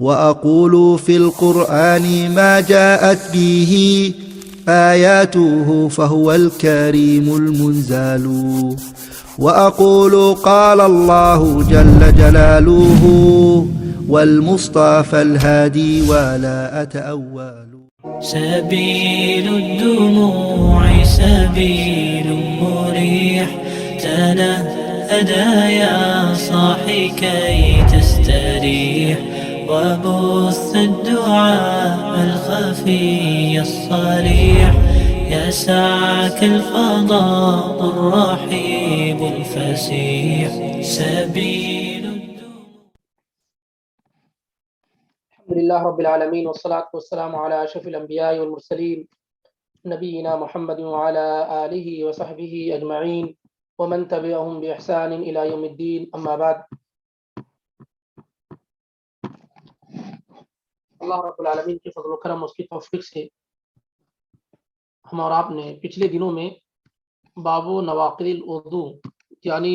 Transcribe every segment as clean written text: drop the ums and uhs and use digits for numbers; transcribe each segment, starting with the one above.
وأقول في القرآن ما جاءت به آياته فهو الكريم المنزال وأقول قال الله جل جلاله والمصطفى الهادي ولا أتأول. سبيل الدموع سبيل مريح، تنهدى يا صاحي كي تستريح، وبث الدعاء الخفي الصريح، يسعك الفضاء الرحيب الفسيح. سبيل الحمد لله رب العالمين، والصلاة والسلام على أشرف الأنبياء والمرسلين نبينا محمد وعلى آله وصحبه أجمعين ومن تبعهم بإحسان إلى يوم الدين. أما بعد، اللہ رب العالمین کے فضل و کرم اس کی توفیق سے ہم اور آپ نے پچھلے دنوں میں باب نواقض الوضو یعنی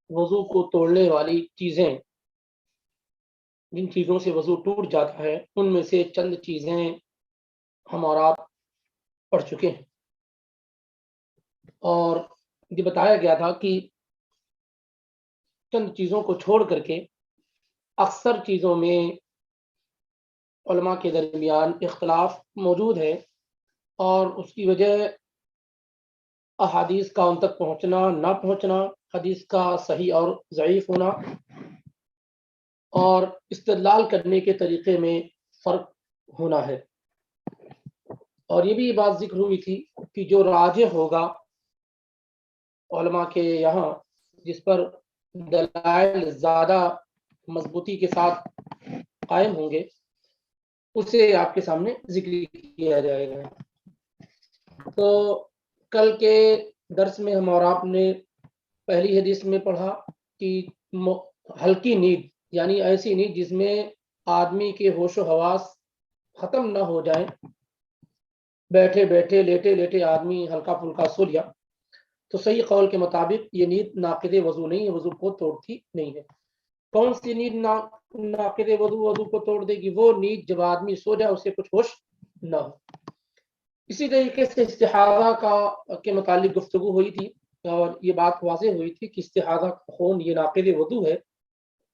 وضو کو توڑنے والی چیزیں، جن چیزوں سے وضو ٹوٹ جاتا ہے، ان میں سے چند چیزیں ہم اور آپ پڑھ چکے ہیں، اور یہ بتایا گیا تھا کہ چند چیزوں کو چھوڑ کر کے اکثر چیزوں میں علماء کے درمیان اختلاف موجود ہے، اور اس کی وجہ احادیث کا ان تک پہنچنا نہ پہنچنا، حدیث کا صحیح اور ضعیف ہونا، اور استدلال کرنے کے طریقے میں فرق ہونا ہے۔ اور یہ بھی بات ذکر ہوئی تھی کہ جو راجح ہوگا علماء کے یہاں، جس پر دلائل زیادہ مضبوطی کے ساتھ قائم ہوں گے، اسے آپ کے سامنے ذکر کیا جائے گا۔ تو کل کے درس میں ہم اور آپ نے پہلی حدیث میں پڑھا کہ ہلکی نیند یعنی ایسی نیند جس میں آدمی کے ہوش و حواس ختم نہ ہو جائیں، بیٹھے بیٹھے لیٹے لیٹے آدمی ہلکا پھلکا سو لیا، تو صحیح قول کے مطابق یہ نیند ناقض وضو نہیں ہے، وضو کو توڑتی نہیں ہے۔ کون سی نیند ناقض وضو کو توڑ دے گی؟ وہ نیند جب آدمی سو جائے اسے کچھ ہوش نہ ہو۔ اسی طریقے سے استحاضہ کے متعلق گفتگو ہوئی تھی، اور یہ بات واضح ہوئی تھی کہ استحاضہ کا خون یہ ناقض وضو ہے،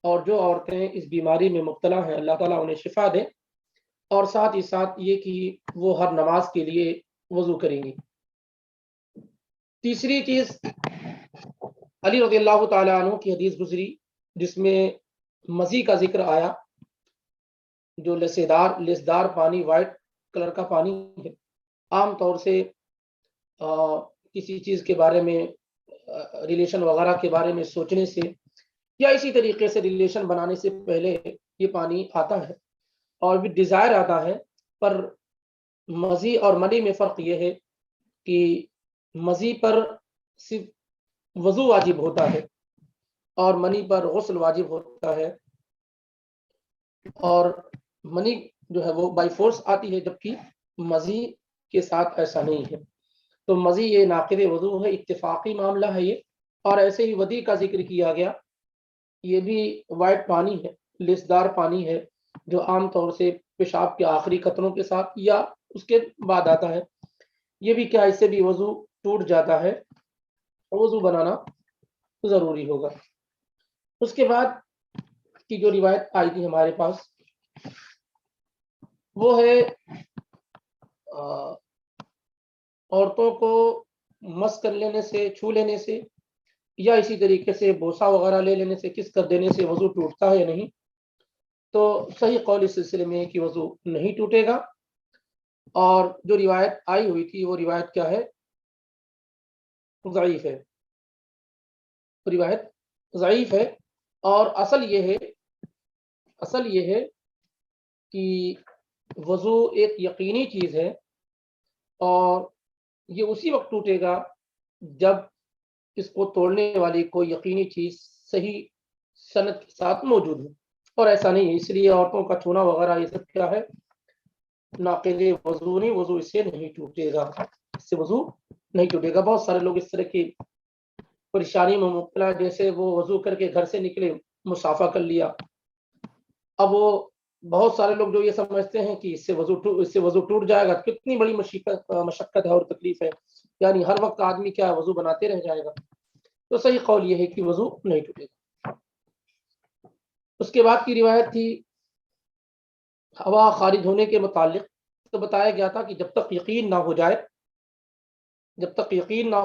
اور جو عورتیں اس بیماری میں مبتلا ہیں اللہ تعالیٰ انہیں شفا دے، اور ساتھ ہی ساتھ یہ کہ وہ ہر نماز کے لیے وضو کریں گی۔ تیسری چیز، علی رضی اللہ تعالیٰ عنہ کی حدیث گزری جس میں مزی کا ذکر آیا، جو لسدار پانی، وائٹ کلر کا پانی ہے۔ عام طور سے کسی چیز کے بارے میں، ریلیشن وغیرہ کے بارے میں سوچنے سے یا اسی طریقے سے ریلیشن بنانے سے پہلے یہ پانی آتا ہے اور بھی ڈیزائر آتا ہے، پر مزی اور منی میں فرق یہ ہے کہ مزی پر صرف وضو واجب ہوتا ہے اور منی پر غسل واجب ہوتا ہے، اور منی جو ہے وہ بائی فورس آتی ہے، جبکہ مزی کے ساتھ ایسا نہیں ہے۔ تو مزی یہ ناقض وضو ہے، اتفاقی معاملہ ہے یہ۔ اور ایسے ہی ودی کا ذکر کیا گیا، یہ بھی وائٹ پانی ہے، لسدار پانی ہے، جو عام طور سے پیشاب کے آخری قطروں کے ساتھ یا اس کے بعد آتا ہے۔ یہ بھی کیا اس سے بھی وضو ٹوٹ جاتا ہے، وضو بنانا ضروری ہوگا۔ اس کے بعد کی جو روایت آئی تھی ہمارے پاس، وہ ہے عورتوں کو مس کر لینے سے، چھو لینے سے، یا اسی طریقے سے بوسہ وغیرہ لے لینے سے، کس کر دینے سے وضو ٹوٹتا ہے یا نہیں؟ تو صحیح قول اس سلسلے میں کہ وضو نہیں ٹوٹے گا، اور جو روایت آئی ہوئی تھی وہ روایت کیا ہے؟ ضعیف ہے، روایت ضعیف ہے۔ اور اصل یہ ہے کہ وضو ایک یقینی چیز ہے، اور یہ اسی وقت ٹوٹے گا جب اس کو توڑنے والی کوئی یقینی چیز صحیح سند کے ساتھ موجود ہو، اور ایسا نہیں ہے۔ اس لیے عورتوں کا چھونا وغیرہ یہ سب کیا ہے؟ ناقض وضو نہیں، وضو اس سے نہیں ٹوٹے گا، اس سے وضو نہیں ٹوٹے گا۔ بہت سارے لوگ اس طرح کی پریشانی میں مبتلا، جیسے وہ وضو کر کے گھر سے نکلے، مسافہ کر لیا، اب وہ بہت سارے لوگ جو یہ سمجھتے ہیں کہ اس سے وضو ٹوٹ جائے گا، کتنی بڑی مشقت ہے اور تکلیف ہے، یعنی ہر وقت آدمی کیا وضو بناتے رہ جائے گا؟ تو صحیح قول یہ ہے کہ وضو نہیں ٹوٹے گا۔ اس کے بعد کی روایت تھی ہوا خارج ہونے کے متعلق، تو بتایا گیا تھا کہ جب تک یقین نہ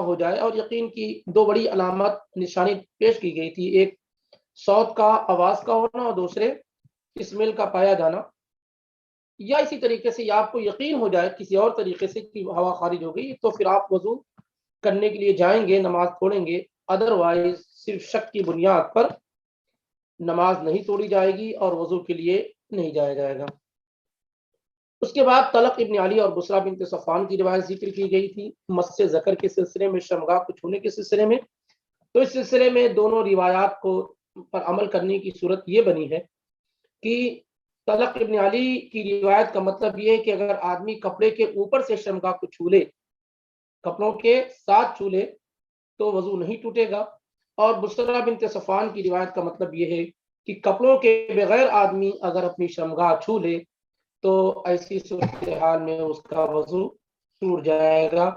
ہو جائے، اور یقین کی دو بڑی علامت نشانی پیش کی گئی تھی، ایک صوت کا، آواز کا ہونا، اور دوسرے اسمیل کا پایا جانا، یا اسی طریقے سے یا آپ کو یقین ہو جائے کسی اور طریقے سے کہ ہوا خارج ہو گئی، تو پھر آپ وضو کرنے کے لیے جائیں گے، نماز پڑھیں گے، ادروائز صرف شک کی بنیاد پر نماز نہیں توڑی جائے گی اور وضو کے لیے نہیں جایا جائے گا۔ اس کے بعد طلق ابن علی اور بسرا بنت صفوان کی روایت ذکر کی گئی تھی مس ذکر کے سلسلے میں، شرمگاہ کو چھونے کے سلسلے میں۔ تو اس سلسلے میں دونوں روایات کو پر عمل کرنے کی صورت یہ بنی ہے کہ طلق ابن علی کی روایت کا مطلب یہ ہے کہ اگر آدمی کپڑے کے اوپر سے شرمگاہ کو چھو لے، کپڑوں کے ساتھ چھو لے، تو وضو نہیں ٹوٹے گا۔ اور بسرا بنت صفوان کی روایت کا مطلب یہ ہے کہ کپڑوں کے بغیر آدمی اگر اپنی شرمگاہ چھو لے تو ایسی صورتحال میں اس کا وضو ٹوٹ جائے گا۔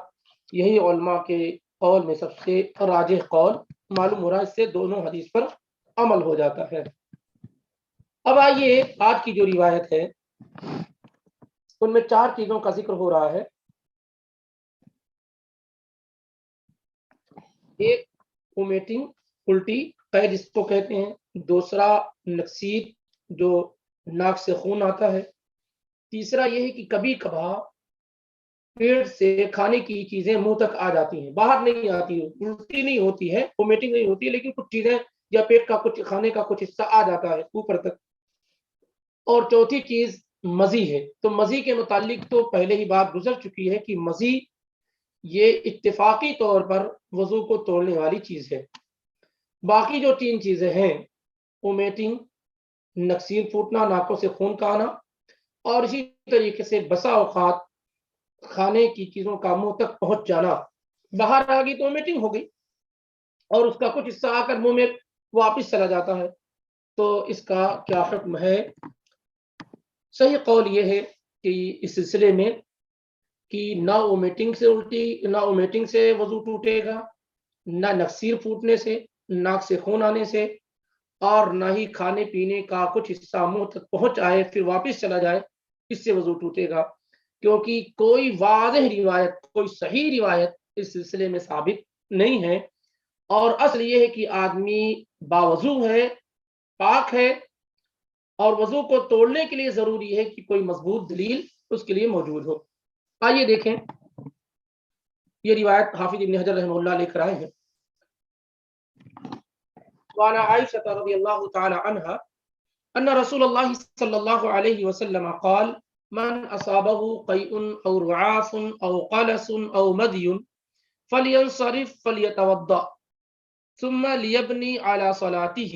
یہی علماء کے قول میں سب سے راجح قول معلوم ہو رہا ہے، اس سے دونوں حدیث پر عمل ہو جاتا ہے۔ اب آئیے آج کی جو روایت ہے ان میں 4 چیزوں کا ذکر ہو رہا ہے۔ ایک وومیٹنگ، الٹی قے جس کو کہتے ہیں، دوسرا نکسیر جو ناک سے خون آتا ہے، تیسرا یہ ہے کہ کبھی کبھار پیٹ سے کھانے کی چیزیں منہ تک آ جاتی ہیں، باہر نہیں آتی، الٹی نہیں ہوتی ہے، وومیٹنگ نہیں ہوتی ہے، لیکن کچھ چیزیں یا پیٹ کا کچھ کھانے کا کچھ حصہ آ جاتا ہے اوپر تک۔ اور چوتھی چیز مزی ہے۔ تو مزی کے متعلق تو پہلے ہی بات گزر چکی ہے کہ مزی یہ اتفاقی طور پر وضو کو توڑنے والی چیز ہے۔ باقی جو 3 چیزیں ہیں، وومیٹنگ، نکسیر پھوٹنا، ناکوں سے خون کا آنا، اور اسی طریقے سے بسا اوقات کھانے کی چیزوں کا منہ تک پہنچ جانا، باہر آ گئی تو وومیٹنگ ہو گئی اور اس کا کچھ حصہ آ کر منہ میں واپس چلا جاتا ہے، تو اس کا کیا حکم ہے؟ صحیح قول یہ ہے کہ اس سلسلے میں کہ نہ وومیٹنگ سے نہ وومیٹنگ سے وضو ٹوٹے گا، نہ نکسیر پھوٹنے سے، ناک سے خون آنے سے، اور نہ ہی کھانے پینے کا کچھ حصہ منہ تک پہنچ آئے پھر واپس چلا جائے، اس سے وضو ٹوٹے گا، کیونکہ کوئی واضح روایت، کوئی صحیح روایت اس سلسلے میں ثابت نہیں ہے۔ اور اصل یہ ہے کہ آدمی باوضو ہے، پاک ہے، اور وضو کو توڑنے کے لیے ضروری ہے کہ کوئی مضبوط دلیل اس کے لیے موجود ہو۔ آئیے دیکھیں، یہ روایت حافظ ابن حجر رحمہ اللہ لے کر آئے ہیں۔ وعن عائشة رضی اللہ تعالی عنہا ان رسول اللہ صلی اللہ علیہ وسلم قال من اصابه قيء او رعاف او قلس او مدي فلينصرف فليتوضأ ثم ليبني على صلاته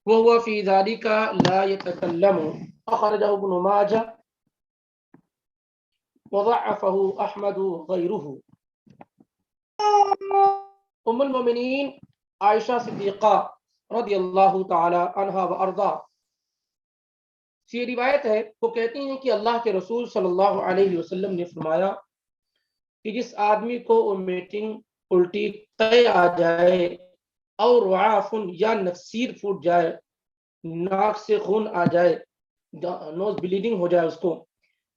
وهو في ذلك لا يتكلم، اخرجه ابن ماجه وضعفه احمد غيره۔ ام المؤمنین عائشہ صدیقہ رضی اللہ تعالی عنہا و ارضا سے روایت ہے، وہ کہتی ہیں کہ اللہ کے رسول صلی اللہ علیہ وسلم نے فرمایا کہ جس آدمی کو وومیٹنگ، الٹی، قے آ جائے، اور رعافن یا نکسیر پھوٹ جائے، ناک سے خون آ جائے، نوز بلیڈنگ ہو جائے اس کو،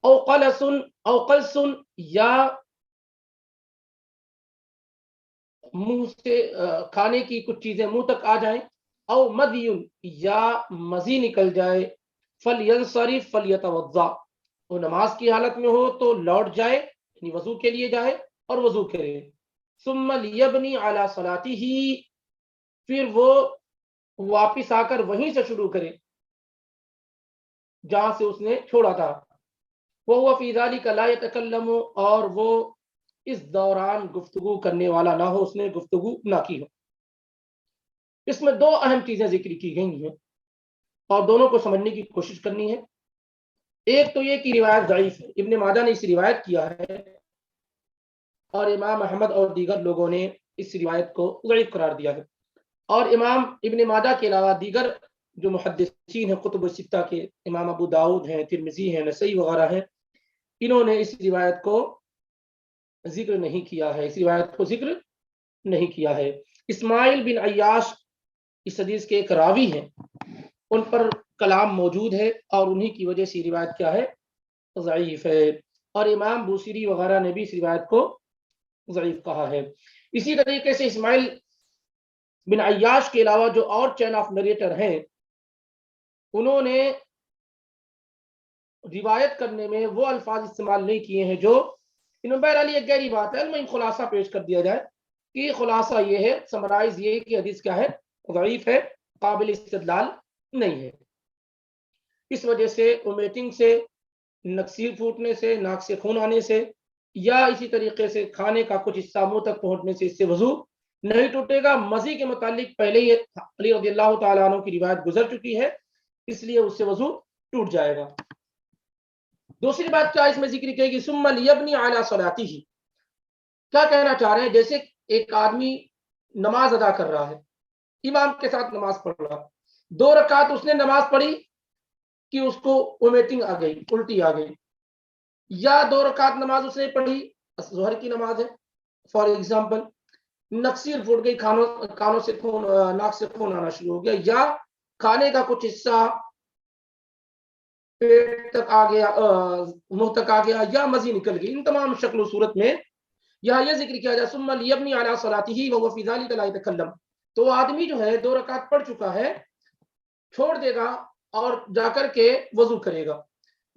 او قلسن یا منہ سے کھانے کی کچھ چیزیں منہ تک آ جائیں، او مدیون یا مزی نکل جائے، فلینصرف فلیتوضا، وہ نماز کی حالت میں ہو تو لوٹ جائے، یعنی وضو کے لیے جائے اور وضو کرے، ثم لیبنی علی صلاتہ، پھر وہ واپس آ کر وہیں سے شروع کرے جہاں سے اس نے چھوڑا تھا، وہو فی ذلک لا یتکلم، اور وہ اس دوران گفتگو کرنے والا نہ ہو، اس نے گفتگو نہ کی ہو۔ اس میں 2 اہم چیزیں ذکر کی گئی ہیں اور دونوں کو سمجھنے کی کوشش کرنی ہے۔ ایک تو یہ کہ روایت ضعیف ہے، ابن ماجہ نے اس روایت کیا ہے اور امام احمد اور دیگر لوگوں نے اس روایت کو ضعیف قرار دیا ہے، اور امام ابن ماجہ کے علاوہ دیگر جو محدثین ہیں قطب الستہ کے، امام ابو داؤد ہیں، ترمذی ہیں، نسائی وغیرہ ہیں، انہوں نے اس روایت کو ذکر نہیں کیا ہے، اس روایت کو ذکر نہیں کیا ہے۔ اسماعیل بن عیاش اس حدیث کے ایک راوی ہیں، ان پر کلام موجود ہے اور انہی کی وجہ سے روایت کیا ہے؟ ضعیف ہے، اور امام بوصیری وغیرہ نے بھی اس روایت کو ضعیف کہا ہے۔ اسی طریقے سے اسماعیل بن عیاش کے علاوہ جو اور چین آف نریٹر ہیں، انہوں نے روایت کرنے میں وہ الفاظ استعمال نہیں کیے ہیں جو بہرحال یہ گہری بات ہے، میں خلاصہ پیش کر دیا جائے کہ خلاصہ یہ ہے، سمرائز یہ ہے کہ حدیث کیا ہے؟ ضعیف ہے، قابل استدلال نہیں ہے۔ اس وجہ سے ومیٹنگ سے، نکسیر پھوٹنے سے، ناک سے خون آنے سے، یا اسی طریقے سے کھانے کا کچھ حصہ منہ تک پہنچنے سے اس سے وضو نہیں ٹوٹے گا۔ مزی کے متعلق پہلے ہی علی رضی اللہ تعالیٰ عنہ کی روایت گزر چکی ہے، اس لیے اس سے وضو ٹوٹ جائے گا۔ دوسری بات کیا اس میں ذکر کی گی؟ ثم لیبنی علی صلاتہ، کیا کہنا چاہ رہے ہیں؟ جیسے ایک آدمی نماز ادا کر رہا ہے، امام کے ساتھ نماز پڑھ رہا، 2 رکعت اس نے نماز پڑھی کہ اس کو ومیٹنگ آ گئی، الٹی آ گئی، یا 2 رکعت نماز اس نے پڑھی، ظہر کی نماز ہے فار ایگزامپل، نکسیر پھوٹ گئی، کانوں سے خون، ناک سے خون آنا شروع ہو گیا، یا کھانے کا کچھ حصہ پیٹ تک آ گیا، منہ تک آ گیا، یا مزی نکل گئی، ان تمام شکل و صورت میں یہاں یہ ذکر کیا جائے ثم لیبنی علی صلاتہ وهو فی ذلک لا یتکلم، تو آدمی جو ہے 2 رکعت پڑھ چکا ہے، چھوڑ دے گا اور جا کر کے وضو کرے گا،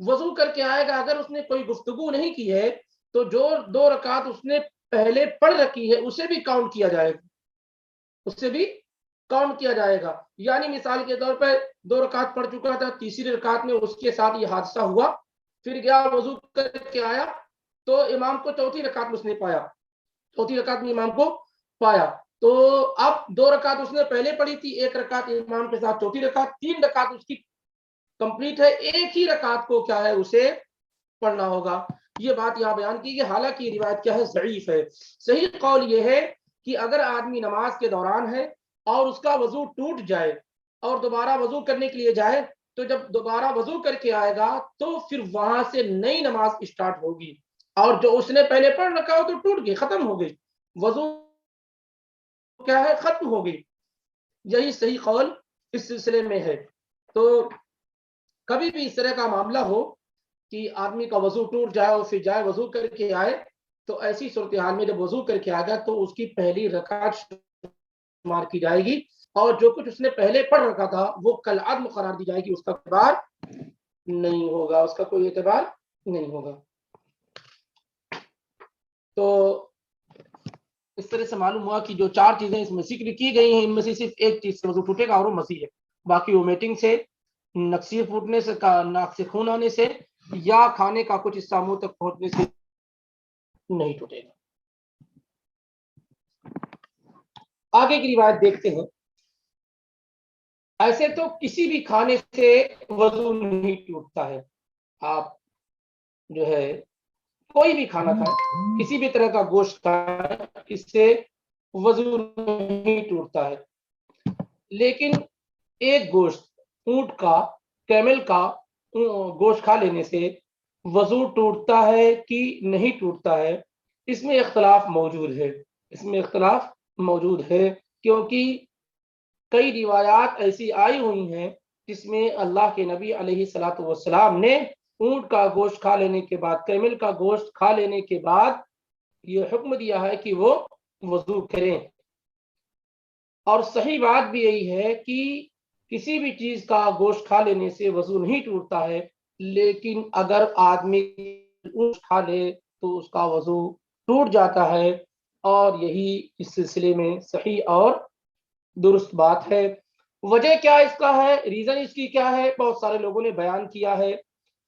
وضو کر کے آئے گا، اگر اس نے کوئی گفتگو نہیں کی ہے تو جو 2 رکعت اس نے پہلے پڑھ رکھی ہے اسے بھی کاؤنٹ کیا جائے گا، اس سے بھی کاؤنٹ کیا جائے گا۔ یعنی مثال کے طور پر 2 رکعت پڑھ چکا تھا، تیسری رکعت میں اس کے ساتھ یہ حادثہ ہوا، پھر گیا وضو کر کے آیا تو امام کو چوتھی رکعت میں اس نے پایا، چوتھی رکعت میں امام کو پایا، تو اب 2 رکعت اس نے پہلے پڑھی تھی، 1 رکعت امام کے ساتھ چوتھی رکعت، 3 رکعت اس کی کمپلیٹ ہے، ایک ہی رکعت کو کیا ہے اسے پڑھنا ہوگا۔ یہ بات یہاں بیان کی کہ حالانکہ یہ روایت کیا ہے؟ ضعیف ہے۔ صحیح قول یہ ہے کہ اگر آدمی نماز کے دوران ہے اور اس کا وضو ٹوٹ جائے اور دوبارہ وضو کرنے کے لیے جائے، تو جب دوبارہ وضو کر کے آئے گا تو پھر وہاں سے نئی نماز اسٹارٹ ہوگی، اور جو اس نے پہلے پڑھ رکھا ہو تو ٹوٹ گئی، ختم ہو گئی، وضو کیا ہے؟ ختم ہو گئی۔ یہی صحیح قول اس سلسلے میں ہے۔ تو کبھی بھی اس طرح کا معاملہ ہو کہ آدمی کا وضو ٹوٹ جائے اور پھر جائے وضو کر کے آئے، تو ایسی صورتحال میں جب وضو کر کے آ گیا تو اس کی پہلی رکعت شمار کی جائے گی، اور جو کچھ اس نے پہلے پڑھ رکھا تھا وہ کالعدم قرار دی جائے گی، اس کا اعتبار نہیں ہوگا، اس کا کوئی اعتبار نہیں ہوگا۔ تو اس طرح سے معلوم ہوا کہ جو 4 چیزیں اس میں ذکر کی گئی ہیں، ان میں سے صرف ایک چیز سے وضو ٹوٹے گا اور وہ مزی ہے، باقی ومیٹنگ سے، نکسیر پھوٹنے سے، ناک سے خون آنے سے، یا کھانے کا کچھ حصہ منہ تک پہنچنے سے نہیں ٹوٹے گا۔ آگے کی روایت دیکھتے ہیں۔ ایسے تو کسی بھی کھانے سے وضو نہیں ٹوٹتا ہے، آپ جو ہے کوئی بھی کھانا کھائیں، کسی بھی طرح کا گوشت کھائیں، اس سے وضو نہیں ٹوٹتا ہے، لیکن ایک گوشت، اونٹ کا، کیمل کا گوشت کھا لینے سے وضو ٹوٹتا ہے کہ نہیں ٹوٹتا ہے، اس میں اختلاف موجود ہے، اس میں اختلاف موجود ہے، کیونکہ کئی روایات ایسی آئی ہوئی ہیں جس میں اللہ کے نبی علیہ الصلوۃ والسلام نے اونٹ کا گوشت کھا لینے کے بعد، کیمل کا گوشت کھا لینے کے بعد یہ حکم دیا ہے کہ وہ وضو کریں، اور صحیح بات بھی یہی ہے کہ کسی بھی چیز کا گوشت کھا لینے سے وضو نہیں ٹوٹتا ہے، لیکن اگر آدمی اونٹ کھا لے تو اس کا وضو ٹوٹ جاتا ہے، اور یہی اس سلسلے میں صحیح اور درست بات ہے۔ وجہ کیا اس کا ہے، ریزن اس کی کیا ہے، بہت سارے لوگوں نے بیان کیا ہے،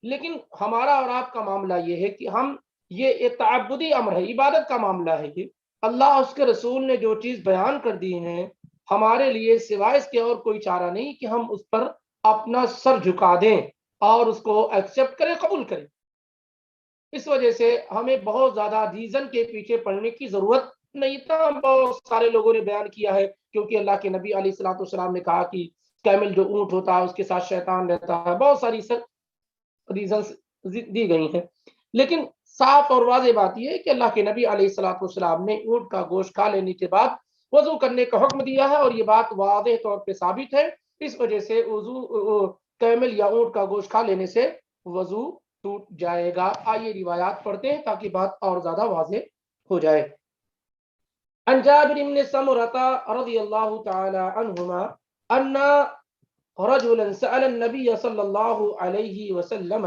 لیکن ہمارا اور آپ کا معاملہ یہ ہے کہ ہم، یہ ایک تعبدی امر ہے، عبادت کا معاملہ ہے، کہ اللہ اس کے رسول نے جو چیز بیان کر دی ہے، ہمارے لیے سوائے اس کے اور کوئی چارہ نہیں کہ ہم اس پر اپنا سر جھکا دیں اور اس کو ایکسیپٹ کریں، قبول کریں۔ اس وجہ سے ہمیں بہت زیادہ ریزن کے پیچھے پڑنے کی ضرورت نہیں تھا، بہت سارے لوگوں نے بیان کیا ہے، کیونکہ اللہ کے نبی علیہ الصلوۃ والسلام نے کہا کہ کیمل جو اونٹ ہوتا ہے اس کے ساتھ شیطان رہتا ہے، بہت ساری ریزنس دی گئی ہیں، لیکن صاف اور واضح بات یہ ہے کہ اللہ کے نبی علیہ الصلوۃ والسلام نے اونٹ کا گوشت کھا لینے کے بعد وضو کرنے کا حکم دیا ہے، اور یہ بات واضح طور پہ ثابت ہے، اس وجہ سے وضو کیمل یا اونٹ کا گوشت کھا لینے سے وضو ٹوٹ جائے گا۔ آئیے روایات پڑھتے ہیں تاکہ بات اور زیادہ واضح ہو جائے۔ عن جابر بن سمرة رضی اللہ تعالی عنہما ان رجلا سأل النبي صلى الله عليه وسلم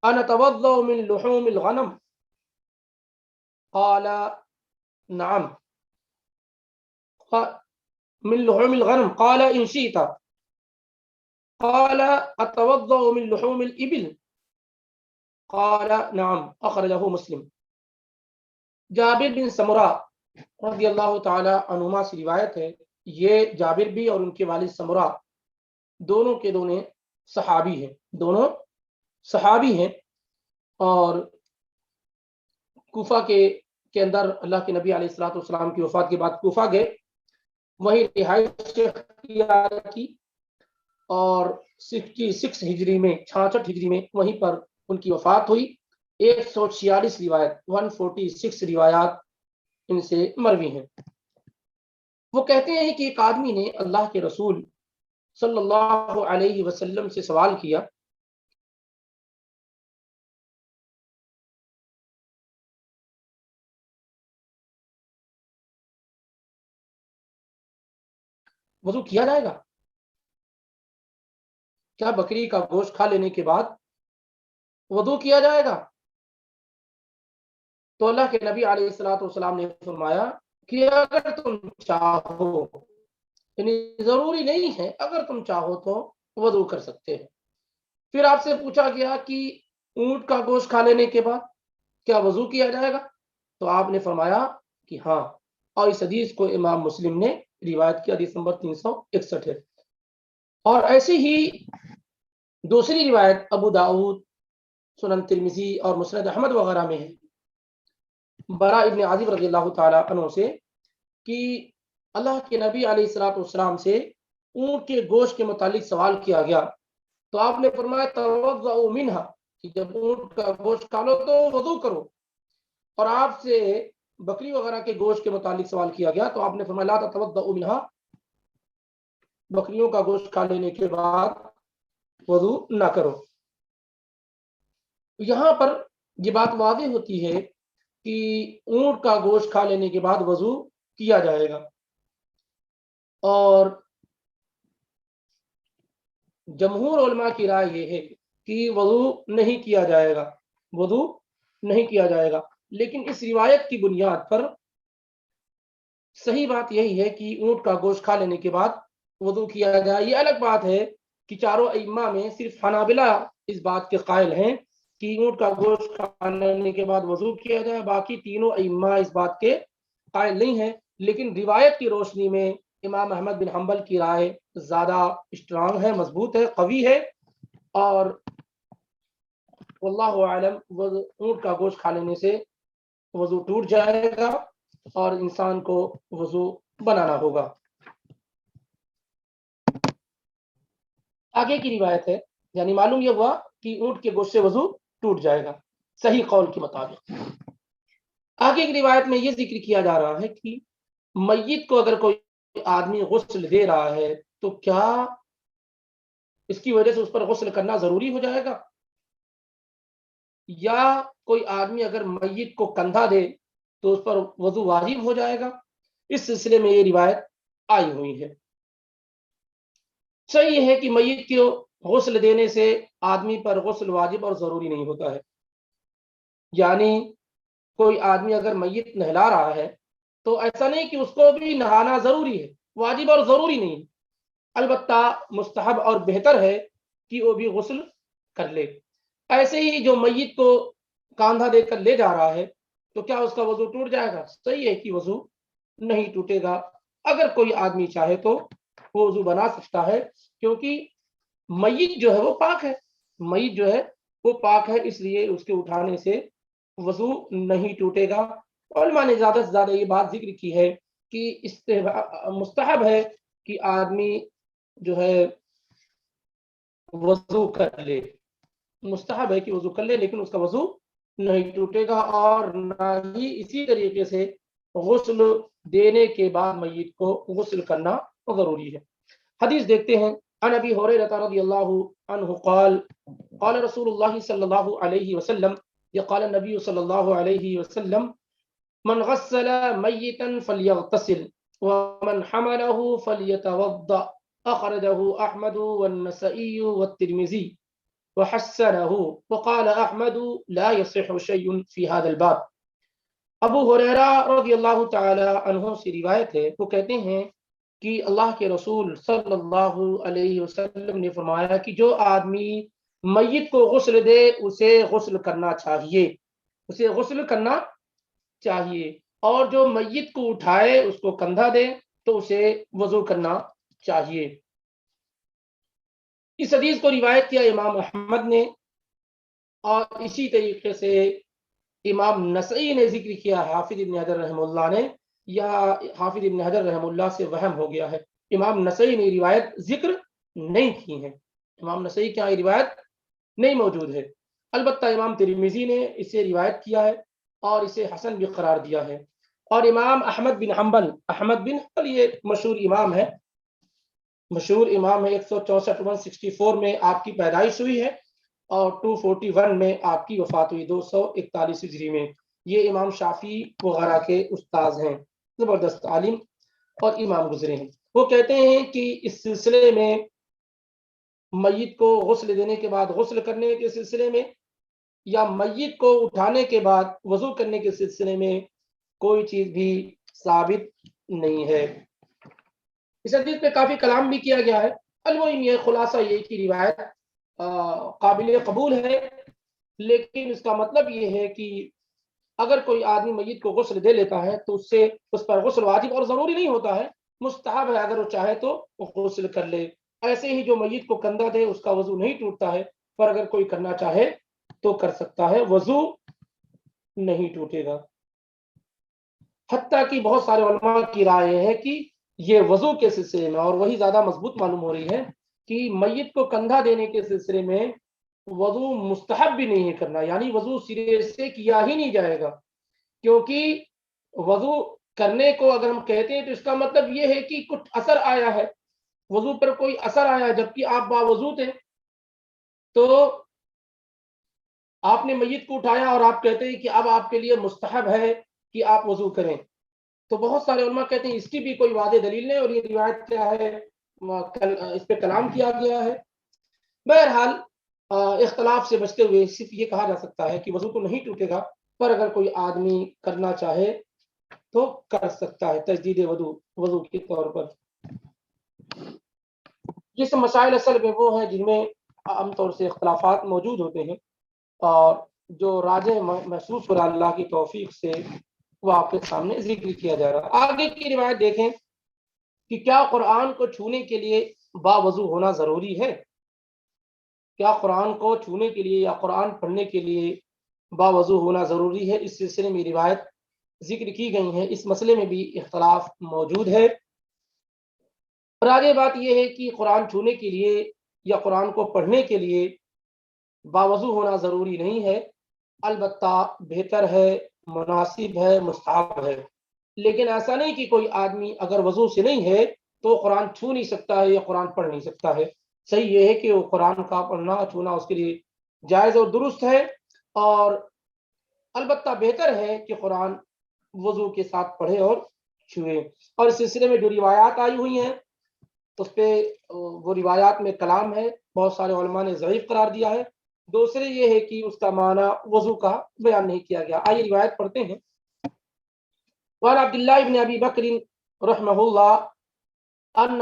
أنا أتوضأ من لحوم الغنم؟ قال نعم. من لحوم الغنم؟ قال إن شئت. قال أتوضأ من لحوم الإبل؟ قال نعم. أخرجه مسلم۔ جابر بن سمرہ رضی اللہ تعالی عنہما سے روایت ہے، یہ جابر بھی اور ان کے والد سمرہ دونوں کے دونوں صحابی ہیں، دونوں صحابی ہیں، اور کوفہ کے اندر اللہ کے نبی علیہ الصلوۃ والسلام کی وفات کے بعد کوفہ گئے، وہیں رہائش اختیار کی، اور 66 ہجری میں 66 ہجری میں وہیں پر ان کی وفات ہوئی۔ 146 روایت 146 روایات ان سے مروی ہیں۔ وہ کہتے ہیں کہ ایک آدمی نے اللہ کے رسول صلی اللہ علیہ وسلم سے سوال کیا، وضو کیا جائے گا؟ کیا بکری کا گوشت کھا لینے کے بعد وضو کیا جائے گا؟ تو اللہ کے نبی علیہ الصلوۃ والسلام نے فرمایا کہ اگر تم چاہو، یعنی ضروری نہیں ہے، اگر تم چاہو تو وضو کر سکتے ہیں۔ پھر آپ سے پوچھا گیا کہ اونٹ کا گوشت کھا لینے کے بعد کیا وضو کیا جائے گا؟ تو آپ نے فرمایا کہ ہاں، اور اس حدیث کو امام مسلم نے روایت کی، حدیث نمبر 361 ہے۔ اور ایسی ہی دوسری روایت ابو داؤد، سنن ترمذی اور مسند احمد وغیرہ میں ہے، برا ابن عازب رضی اللہ تعالی عنہ سے، کہ اللہ کے نبی علیہ الصلوۃ والسلام سے اونٹ کے گوشت کے متعلق سوال کیا گیا، تو آپ نے فرمایا توضؤ منہا، کہ جب اونٹ کا گوشت کھا لو تو وضو کرو۔ اور آپ سے بکری وغیرہ کے گوشت کے متعلق سوال کیا گیا تو آپ نے فرمایا لا تتوضؤ منہا، بکریوں کا گوشت کھا لینے کے بعد وضو نہ کرو۔ یہاں پر یہ بات واضح ہوتی ہے کہ اونٹ کا گوشت کھا لینے کے بعد وضو کیا جائے گا، اور جمہور علماء کی رائے یہ ہے کہ وضو نہیں کیا جائے گا، وضو نہیں کیا جائے گا۔ لیکن اس روایت کی بنیاد پر صحیح بات یہی ہے کہ اونٹ کا گوشت کھا لینے کے بعد وضو کیا جائے۔ یہ الگ بات ہے کہ چاروں ائمہ میں صرف حنابلہ اس بات کے قائل ہیں کہ اونٹ کا گوشت کھا لینے کے بعد وضو کیا جائے، باقی تینوں ائمہ اس بات کے قائل نہیں ہیں۔ لیکن روایت کی روشنی میں امام احمد بن حنبل کی رائے زیادہ اسٹرانگ ہے، مضبوط ہے، قوی ہے، اور واللہ اعلم اونٹ کا گوشت کھا لینے سے وضو ٹوٹ جائے گا اور انسان کو وضو بنانا ہوگا۔ آگے کی روایت ہے، یعنی معلوم یہ ہوا کہ اونٹ کے گوشت سے وضو ٹوٹ جائے گا صحیح قول کے مطابق۔ آگے کی روایت میں یہ ذکر کیا جا رہا ہے کہ میت کو اگر کوئی آدمی غسل دے رہا ہے تو کیا اس کی وجہ سے اس پر غسل کرنا ضروری ہو جائے گا، یا کوئی آدمی اگر میت کو کندھا دے تو اس پر وضو واجب ہو جائے گا؟ اس سلسلے میں یہ روایت آئی ہوئی ہے۔ صحیح ہے کہ میت کو غسل دینے سے آدمی پر غسل واجب اور ضروری نہیں ہوتا ہے، یعنی کوئی آدمی اگر میت نہلا رہا ہے تو ایسا نہیں کہ اس کو بھی نہانا ضروری ہے، واجب اور ضروری نہیں، البتہ مستحب اور بہتر ہے کہ وہ بھی غسل کر لے۔ ایسے ہی جو میت کو کاندھا دے کر لے جا رہا ہے تو کیا اس کا وضو ٹوٹ جائے گا؟ صحیح ہے کہ وضو نہیں ٹوٹے گا، اگر کوئی آدمی چاہے تو وہ وضو بنا سکتا ہے، کیونکہ میت جو ہے وہ پاک ہے، میت جو ہے وہ پاک ہے، اس لیے اس کے اٹھانے سے وضو نہیں ٹوٹے گا۔ علماء نے زیادہ سے زیادہ یہ بات ذکر کی ہے کہ مستحب ہے کہ آدمی جو ہے وضو کر لے، مستحب ہے کہ وضو کر لے، لیکن اس کا وضو نہیں ٹوٹے گا، اور نہ ہی اسی طریقے سے غسل دینے کے بعد میت کو غسل کرنا ضروری ہے۔ حدیث دیکھتے ہیں۔ عن ابی ہریرہ رضی اللہ عنہ قال قال رسول اللہ صلی اللہ علیہ وسلم، یہ قال النبی صلی اللہ علیہ وسلم، من غسل میتا فلیغتسل ومن حمله فلیتوضأ، اخرجہ احمد والنسائی والترمذی وحسنه وقال احمد لا يصح شيء في هذا الباب۔ ابو ہریرہ رضی اللہ تعالی عنہ سے روایت ہے، وہ کہتے ہیں کہ اللہ کے رسول صلی اللہ علیہ وسلم نے فرمایا کہ جو آدمی میت کو غسل دے اسے غسل کرنا چاہیے، اسے غسل کرنا چاہیے، اور جو میت کو اٹھائے اس کو کندھا دے تو اسے وضو کرنا چاہیے۔ اس حدیث کو روایت کیا امام احمد نے، اور اسی طریقے سے امام نسائی نے ذکر کیا، حافظ ابن حجر رحمہ اللہ نے، یا حافظ ابن حجر رحمہ اللہ سے وہم ہو گیا ہے، امام نسائی نے روایت ذکر نہیں کی ہے، امام نسائی کیا روایت نہیں موجود ہے۔ البتہ امام ترمذی نے اسے روایت کیا ہے اور اسے حسن بھی قرار دیا ہے، اور امام احمد بن حنبل یہ مشہور امام ہے، 164 164 میں آپ کی پیدائش ہوئی ہے اور 241 میں آپ کی وفات ہوئی، 241 ہجری میں۔ یہ امام شافعی وغیرہ کے استاذ ہیں، زبردست عالم اور امام گزرے ہیں۔ وہ کہتے ہیں کہ اس سلسلے میں میت کو غسل دینے کے بعد غسل کرنے کے سلسلے میں یا میت کو اٹھانے کے بعد وضو کرنے کے سلسلے میں کوئی چیز بھی ثابت نہیں ہے۔ اس حدیث پہ کافی کلام بھی کیا گیا ہے، المہم یہ خلاصہ یہ کہ روایت قابل قبول ہے، لیکن اس کا مطلب یہ ہے کہ اگر کوئی آدمی میت کو غسل دے لیتا ہے تو اس پر غسل واجب اور ضروری نہیں ہوتا ہے، مستحب ہے، اگر وہ چاہے تو غسل کر لے۔ ایسے ہی جو میت کو کندھا دے اس کا وضو نہیں ٹوٹتا ہے، پر اگر کوئی کرنا چاہے تو کر سکتا ہے، وضو نہیں ٹوٹے گا۔ حتیٰ کہ بہت سارے علماء کی رائے ہے کہ یہ وضو کے سلسلے میں، اور وہی زیادہ مضبوط معلوم ہو رہی ہے، کہ میت کو کندھا دینے کے سلسلے میں وضو مستحب بھی نہیں ہے کرنا، یعنی وضو سرے سے کیا ہی نہیں جائے گا، کیونکہ وضو کرنے کو اگر ہم کہتے ہیں تو اس کا مطلب یہ ہے کہ کچھ اثر آیا ہے، وضو پر کوئی اثر آیا ہے، جبکہ آپ باوضو تھے، تو آپ نے میت کو اٹھایا اور آپ کہتے ہیں کہ اب آپ کے لیے مستحب ہے کہ آپ وضو کریں، تو بہت سارے علماء کہتے ہیں اس کی بھی کوئی واضح دلیل نہیں، اور یہ روایت کیا ہے، اس پہ کلام کیا گیا ہے۔ بہرحال اختلاف سے بچتے ہوئے صرف یہ کہا جا سکتا ہے کہ وضو تو نہیں ٹوٹے گا، پر اگر کوئی آدمی کرنا چاہے تو کر سکتا ہے، تجدید وضو کے طور پر۔ یہ سب مسائل اصل میں وہ ہیں جن میں عام طور سے اختلافات موجود ہوتے ہیں، اور جو راجح محسوس ہو رہا اللہ کی توفیق سے وہ آپ کے سامنے ذکر کیا جا رہا ہے۔ آگے کی روایت دیکھیں کہ کیا قرآن کو چھونے کے لیے باوضو ہونا ضروری ہے؟ کیا قرآن کو چھونے کے لیے یا قرآن پڑھنے کے لیے باوضو ہونا ضروری ہے؟ اس سلسلے میں روایت ذکر کی گئی ہیں، اس مسئلے میں بھی اختلاف موجود ہے۔ اور آگے بات یہ ہے کہ قرآن چھونے کے لیے یا قرآن کو پڑھنے کے لیے باوضو ہونا ضروری نہیں ہے، البتہ بہتر ہے، مناسب ہے، مستحب ہے، لیکن ایسا نہیں کہ کوئی آدمی اگر وضو سے نہیں ہے تو قرآن چھو نہیں سکتا ہے یا قرآن پڑھ نہیں سکتا ہے۔ صحیح یہ ہے کہ وہ قرآن کا پڑھنا چھونا اس کے لیے جائز اور درست ہے، اور البتہ بہتر ہے کہ قرآن وضو کے ساتھ پڑھے اور چھوئے۔ اور اس سلسلے میں جو روایات آئی ہوئی ہیں اس پہ وہ روایات میں کلام ہے، بہت سارے علماء نے ضعیف قرار دیا ہے، دوسرے یہ ہے کہ اس کا معنی وضو کا بیان نہیں کیا گیا۔ آئیے روایت پڑھتے ہیں۔ وعن عبداللہ بن ابی بکر رحمہ اللہ ان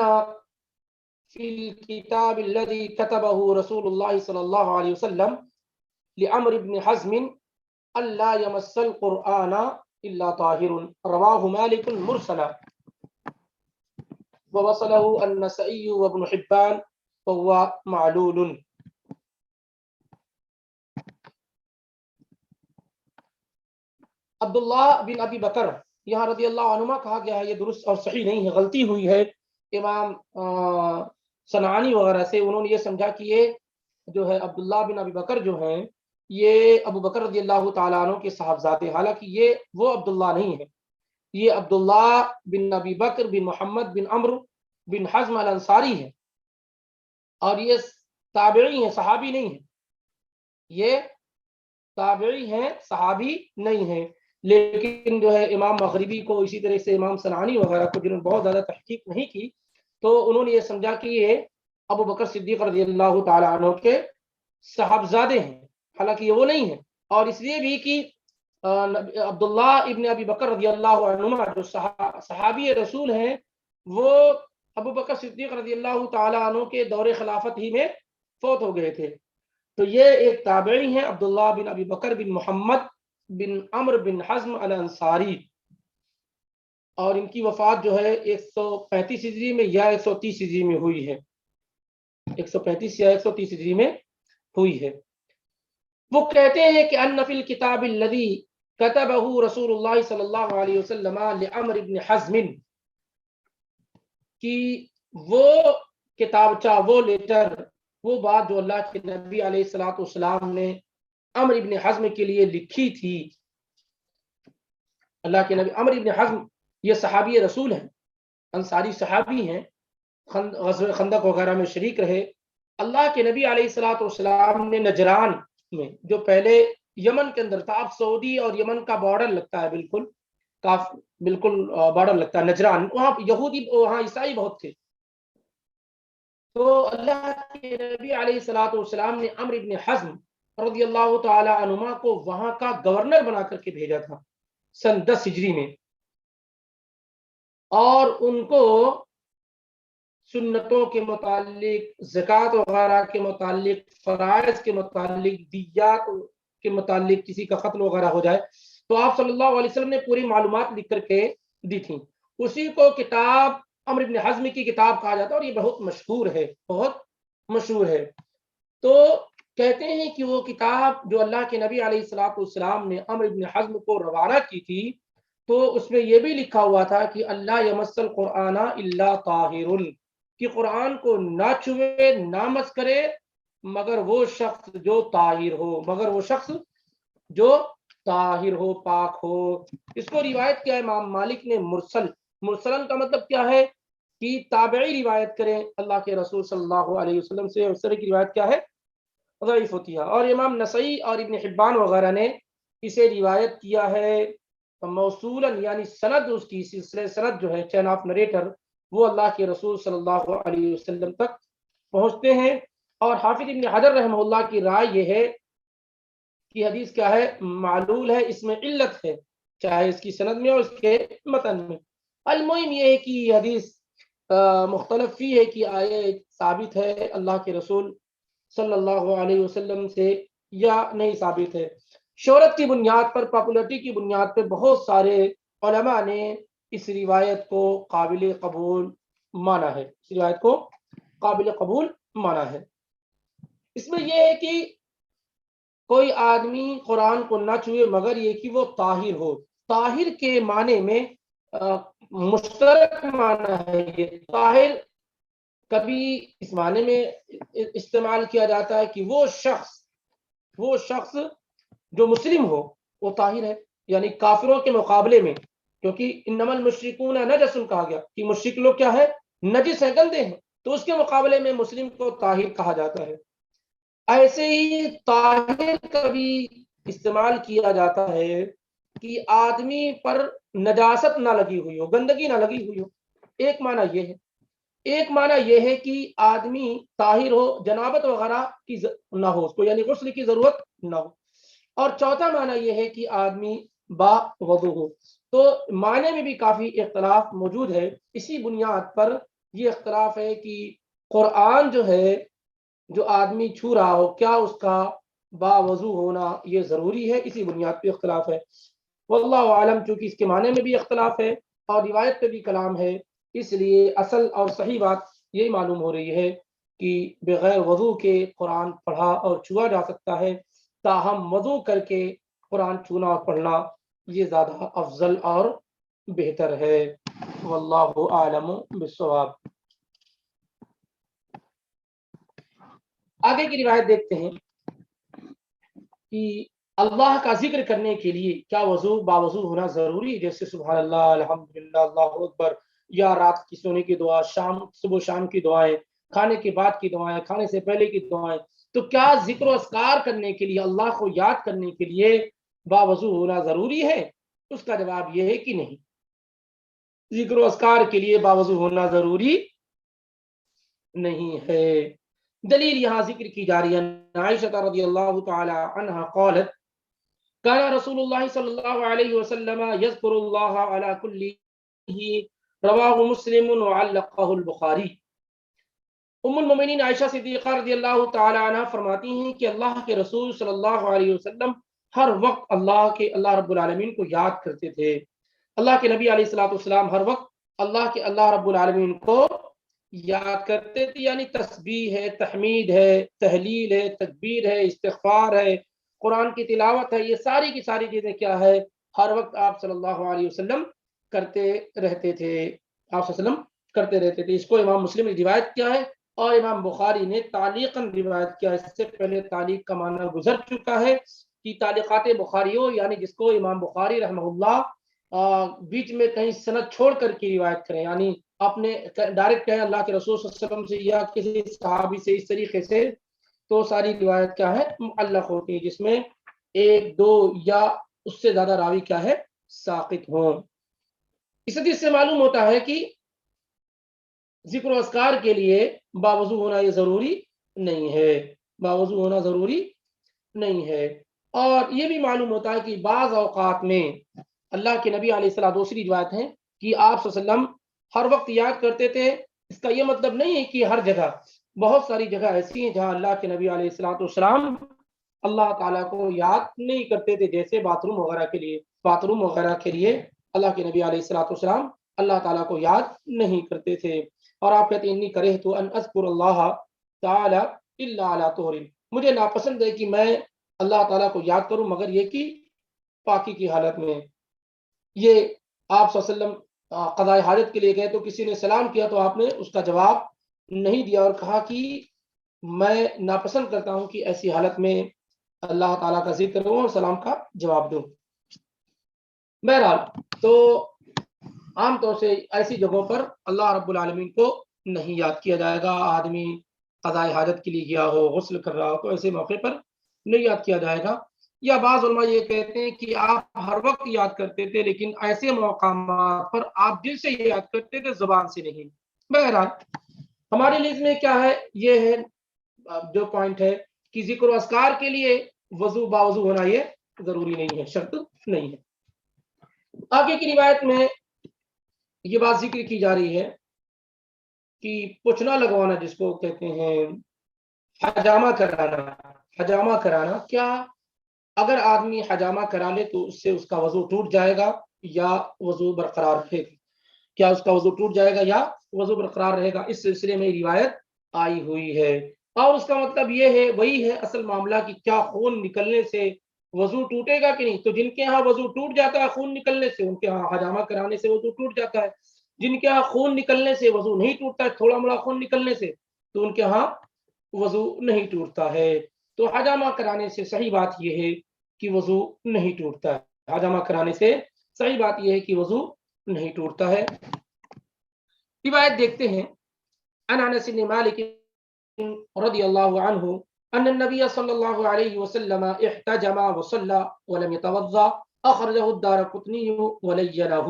فی الكتاب الذي كتبه رسول الله صلی اللہ علیہ وسلم لعمر بن حزم الا يمس القرآن الا طاهر، رواہ مالک مرسلا ووصله النسائی وابن حبان وهو معلول۔ عبداللہ بن ابی بکر یہاں رضی اللہ عنہما کہا گیا ہے، یہ درست اور صحیح نہیں ہے، غلطی ہوئی ہے، امام صنعانی وغیرہ سے انہوں نے یہ سمجھا کہ یہ جو ہے عبداللہ بن ابی بکر جو ہیں یہ ابو بکر رضی اللہ تعالیٰ عنہ کے صاحبزادے، حالانکہ یہ وہ عبداللہ نہیں ہے، یہ عبداللہ بن ابی بکر بن محمد بن عمرو بن حزم الانصاری ہے، اور یہ تابعی ہیں، صحابی نہیں ہیں، یہ تابعی ہیں، صحابی نہیں ہیں۔ لیکن جو ہے امام مغربی کو، اسی طرح سے امام صنعانی وغیرہ کو، جنہوں نے بہت زیادہ تحقیق نہیں کی، تو انہوں نے یہ سمجھا کہ یہ ابو بکر صدیق رضی اللہ تعالیٰ عنہ کے صاحبزادے ہیں، حالانکہ یہ وہ نہیں ہیں۔ اور اس لیے بھی کہ عبداللہ ابن ابی بکر رضی اللہ عنہما جو صحابی رسول ہیں، وہ ابو بکر صدیق رضی اللہ تعالیٰ عنہ کے دور خلافت ہی میں فوت ہو گئے تھے۔ تو یہ ایک تابعی ہیں، عبداللہ بن ابی بکر بن محمد بن عمرو بن حزم الانصاری، اور ان کی وفات جو ہے 135 ہجری میں یا 130 ہجری میں ہوئی ہے، 135 یا 130 ہجری میں ہوئی ہے۔ وہ کہتے ہیں کہ ان فی الکتاب الذی کتبہ رسول اللہ صلی اللہ علیہ وسلم لعمر بن حزم، کہ وہ کتابچہ، وہ لیٹر، وہ بات جو اللہ کے نبی علیہ الصلوۃ والسلام نے عمر ابن حزم کے لیے لکھی تھی۔ اللہ کے نبی عمر ابن حزم یہ صحابی رسول ہیں، انصاری صحابی ہیں، غزوہ خندق وغیرہ میں شریک رہے۔ اللہ کے نبی علیہ الصلوۃ والسلام نے نجران میں، جو پہلے یمن کے اندر تھا، اب سعودی اور یمن کا بارڈر لگتا ہے، بالکل بارڈر لگتا ہے نجران، وہاں یہودی، وہاں عیسائی بہت تھے۔ تو اللہ کے نبی علیہ الصلوۃ والسلام نے عمرو ابن حزم رضی اللہ تعالی عنہما کو وہاں کا گورنر بنا کر کے بھیجا تھا سن 10 ہجری میں، اور ان کو سنتوں کے متعلق، زکوٰۃ وغیرہ کے متعلق، فرائض کے متعلق، دیات کے متعلق کسی کا قتل وغیرہ ہو جائے تو آپ صلی اللہ علیہ وسلم نے پوری معلومات لکھ کر کے دی تھیں۔ اسی کو کتاب عمرو بن حزم کی کتاب کہا جاتا ہے، اور یہ بہت مشہور ہے، بہت مشہور ہے۔ تو کہتے ہیں کہ وہ کتاب جو اللہ کے نبی علیہ الصلوۃ والسلام نے عمرو بن حزم کو روانہ کی تھی، تو اس میں یہ بھی لکھا ہوا تھا کہ اللہ یمس القرآن الا طاہر، کہ قرآن کو نہ چھوئے، نہ مس کرے مگر وہ شخص جو طاہر ہو، مگر وہ شخص جو طاہر ہو، پاک ہو۔ اس کو روایت کیا ہے امام مالک نے مرسل۔ مرسلن کا مطلب کیا ہے کہ تابعی روایت کریں اللہ کے رسول صلی اللہ علیہ وسلم سے، اس طرح کی روایت کیا ہے، ضعیف ہوتی ہے۔ اور امام نسائی اور ابن حبان وغیرہ نے اسے روایت کیا ہے موصولاً، یعنی سند، اس کی سلسلہ سند جو ہے، چین آف نریٹر، وہ اللہ کے رسول صلی اللہ علیہ وسلم تک پہنچتے ہیں۔ اور حافظ ابن حجر رحمہ اللہ کی رائے یہ ہے کہ حدیث کیا ہے، معلول ہے، اس میں علت ہے، چاہے اس کی سند میں اور اس کے متن میں۔ المہم یہ ہے کہ یہ حدیث مختلف فی ہے کہ آئے ثابت ہے اللہ کے رسول صلی اللہ علیہ وسلم سے یا نہیں ثابت ہے۔ شہرت کی بنیاد پر، پاپولرٹی کی بنیاد پر بہت سارے علماء نے اس روایت کو قابل قبول مانا ہے، اس روایت کو قابل قبول مانا ہے۔ اس میں یہ ہے کہ کوئی آدمی قرآن کو نہ چھوئے مگر یہ کہ وہ طاہر ہو۔ طاہر کے معنی میں مشترک معنی ہے، یہ طاہر کبھی اس معنی میں استعمال کیا جاتا ہے کہ وہ شخص جو مسلم ہو وہ طاہر ہے، یعنی کافروں کے مقابلے میں، کیونکہ انما المشرکون نجس کہا گیا کہ مشرک لوگ کیا ہے، نجس ہیں، گندے ہیں، تو اس کے مقابلے میں مسلم کو طاہر کہا جاتا ہے۔ ایسے ہی طاہر کا بھی استعمال کیا جاتا ہے کہ آدمی پر نجاست نہ لگی ہوئی ہو، گندگی نہ لگی ہوئی ہو، ایک معنی یہ ہے۔ ایک معنی یہ ہے کہ آدمی طاہر ہو، جنابت وغیرہ کی نہ ہو اس کو، یعنی غسل کی ضرورت نہ ہو۔ اور چوتھا معنی یہ ہے کہ آدمی با وضو ہو۔ تو معنی میں بھی کافی اختلاف موجود ہے۔ اسی بنیاد پر یہ اختلاف ہے کہ قرآن جو ہے، جو آدمی چھو رہا ہو، کیا اس کا با وضو ہونا یہ ضروری ہے، اسی بنیاد پہ اختلاف ہے۔ واللہ عالم، چونکہ اس کے معنی میں بھی اختلاف ہے اور روایت پہ بھی کلام ہے، اس لیے اصل اور صحیح بات یہی معلوم ہو رہی ہے کہ بغیر وضو کے قرآن پڑھا اور چھوا جا سکتا ہے، تاہم وضو کر کے قرآن چھونا اور پڑھنا یہ زیادہ افضل اور بہتر ہے۔ واللہ عالم بالصواب۔ آگے کی روایت دیکھتے ہیں کہ اللہ کا ذکر کرنے کے لیے کیا وضو باوضو ہونا ضروری ہے؟ جیسے سبحان اللہ، الحمدللہ، اللہ اکبر، یا رات کی سونے کی دعا، صبح شام کی دعائیں، کھانے کے بعد کی دعائیں، کھانے سے پہلے کی دعائیں، تو کیا ذکر و اذکار کرنے کے لیے، اللہ کو یاد کرنے کے لیے باوضو ہونا ضروری ہے؟ اس کا جواب یہ ہے کہ نہیں، ذکر و اذکار کے لیے باوضو ہونا ضروری نہیں ہے۔ دلیل یہاں ذکر کی جا رہی ہے، عائشہ رضی اللہ تعالی عنہا قالت كان رسول الله صلى الله عليه وسلم يذكر الله على كله، رواه مسلم وعلقه البخاری۔ ام المؤمنین عائشہ صدیقہ رضی اللہ تعالی عنہ فرماتی ہیں کہ اللہ کے رسول صلی اللہ علیہ وسلم ہر وقت اللہ رب العالمین کو یاد کرتے تھے۔ اللہ کے نبی علیہ الصلوۃ والسلام ہر وقت اللہ رب العالمین کو یاد کرتے تھے، یعنی تسبیح ہے، تحمید ہے، تہلیل ہے، تکبیر ہے، استغفار ہے، قرآن کی تلاوت ہے، یہ ساری کی ساری چیزیں کیا ہے، ہر وقت آپ صلی اللہ علیہ وسلم کرتے رہتے تھے، آپ صلی اللہ علیہ وسلم کرتے رہتے تھے۔ اس کو امام مسلم نے روایت کیا ہے اور امام بخاری نے تعلیقاً روایت کیا۔ اس سے پہلے تعلیق کا معنی گزر چکا ہے کہ تعلیقات بخاریوں، یعنی جس کو امام بخاری رحمہ اللہ بیچ میں کہیں سند چھوڑ کر کی روایت کریں، یعنی اپنے ڈائریکٹ کہیں اللہ کے رسول صلی اللہ علیہ وسلم سے یا کسی صحابی سے اس طریقے سے، تو ساری روایت کیا ہے، معلق ہوتی ہے، جس میں ایک دو یا اس سے زیادہ راوی کیا ہے، ساقط ہوں۔ اس حدیث سے معلوم ہوتا ہے کہ ذکر و اذکار کے لیے باوضو ہونا یہ ضروری نہیں ہے، باوضو ہونا ضروری نہیں ہے۔ اور یہ بھی معلوم ہوتا ہے کہ بعض اوقات میں اللہ کے نبی علیہ السلام، دوسری روایت ہے کہ آپ صلی اللہ علیہ وسلم ہر وقت یاد کرتے تھے۔ اس کا یہ مطلب نہیں ہے کہ ہر جگہ، بہت ساری جگہ ایسی ہیں جہاں اللہ کے نبی علیہ السلام اللہ تعالیٰ کو یاد نہیں کرتے تھے، جیسے باتھ روم وغیرہ کے لیے اللہ کے نبی علیہ السلام اللہ تعالیٰ کو یاد نہیں کرتے تھے۔ اور آپ کہتے ہیں انی کرہت ان اذکر اللہ تعالی الا علی طہر، مجھے ناپسند ہے کہ میں اللہ تعالیٰ کو یاد کروں مگر یہ کہ پاکی کی حالت میں۔ یہ آپ صلی اللہ علیہ وسلم قضاء حاجت کے لیے گئے تو کسی نے سلام کیا تو آپ نے اس کا جواب نہیں دیا اور کہا کہ میں ناپسند کرتا ہوں کہ ایسی حالت میں اللہ تعالیٰ کا ذکر کروں اور سلام کا جواب دوں۔ بہرحال تو عام طور سے ایسی جگہوں پر اللہ رب العالمین کو نہیں یاد کیا جائے گا۔ آدمی قضاء حاجت کے لیے گیا ہو، غسل کر رہا ہو، تو ایسے موقع پر نہیں یاد کیا جائے گا۔ یا بعض علماء یہ کہتے ہیں کہ آپ ہر وقت یاد کرتے تھے، لیکن ایسے مقامات پر آپ دل سے یاد کرتے تھے، زبان سے نہیں۔ بہرحال ہمارے لیے اس میں کیا ہے، یہ ہے جو پوائنٹ ہے کہ ذکر و اذکار کے لیے باوضو ہونا یہ ضروری نہیں ہے، شرط نہیں ہے۔ آگے کی روایت میں یہ بات ذکر کی جا رہی ہے کہ پوچھنا لگوانا، جس کو کہتے ہیں حجامہ کرانا، کیا اگر آدمی حجامہ کرا لے تو اس سے اس کا وضو ٹوٹ جائے گا یا وضو برقرار رہے گا؟ کیا اس کا وضو ٹوٹ جائے گا یا وضو برقرار رہے گا؟ اس سلسلے میں روایت آئی ہوئی ہے، اور اس کا مطلب یہ ہے، وہی ہے اصل معاملہ کہ کیا خون نکلنے سے وضو ٹوٹے گا کہ نہیں؟ تو جن کے ہاں وضو ٹوٹ جاتا ہے خون نکلنے سے، ان کے ہاں حجامہ کرانے سے وضو ٹوٹ جاتا ہے۔ جن کے ہاں خون نکلنے سے وضو نہیں ٹوٹتا ہے، تھوڑا موڑا خون نکلنے سے، تو ان کے ہاں وضو نہیں ٹوٹتا ہے۔ تو حجامہ کرانے سے صحیح بات یہ ہے کہ وضو نہیں ٹوٹتا ہے، حجامہ کرانے سے صحیح بات یہ ہے کہ وضو نہیں ٹوٹتا ہے۔ روایت دیکھتے ہیں، عن انس بن مالک رضی اللہ عنہ ان النبي صلی اللہ علیہ وسلم احتجم وصلى ولم يتوضا، اخرجه الدارقطنی ولینہ۔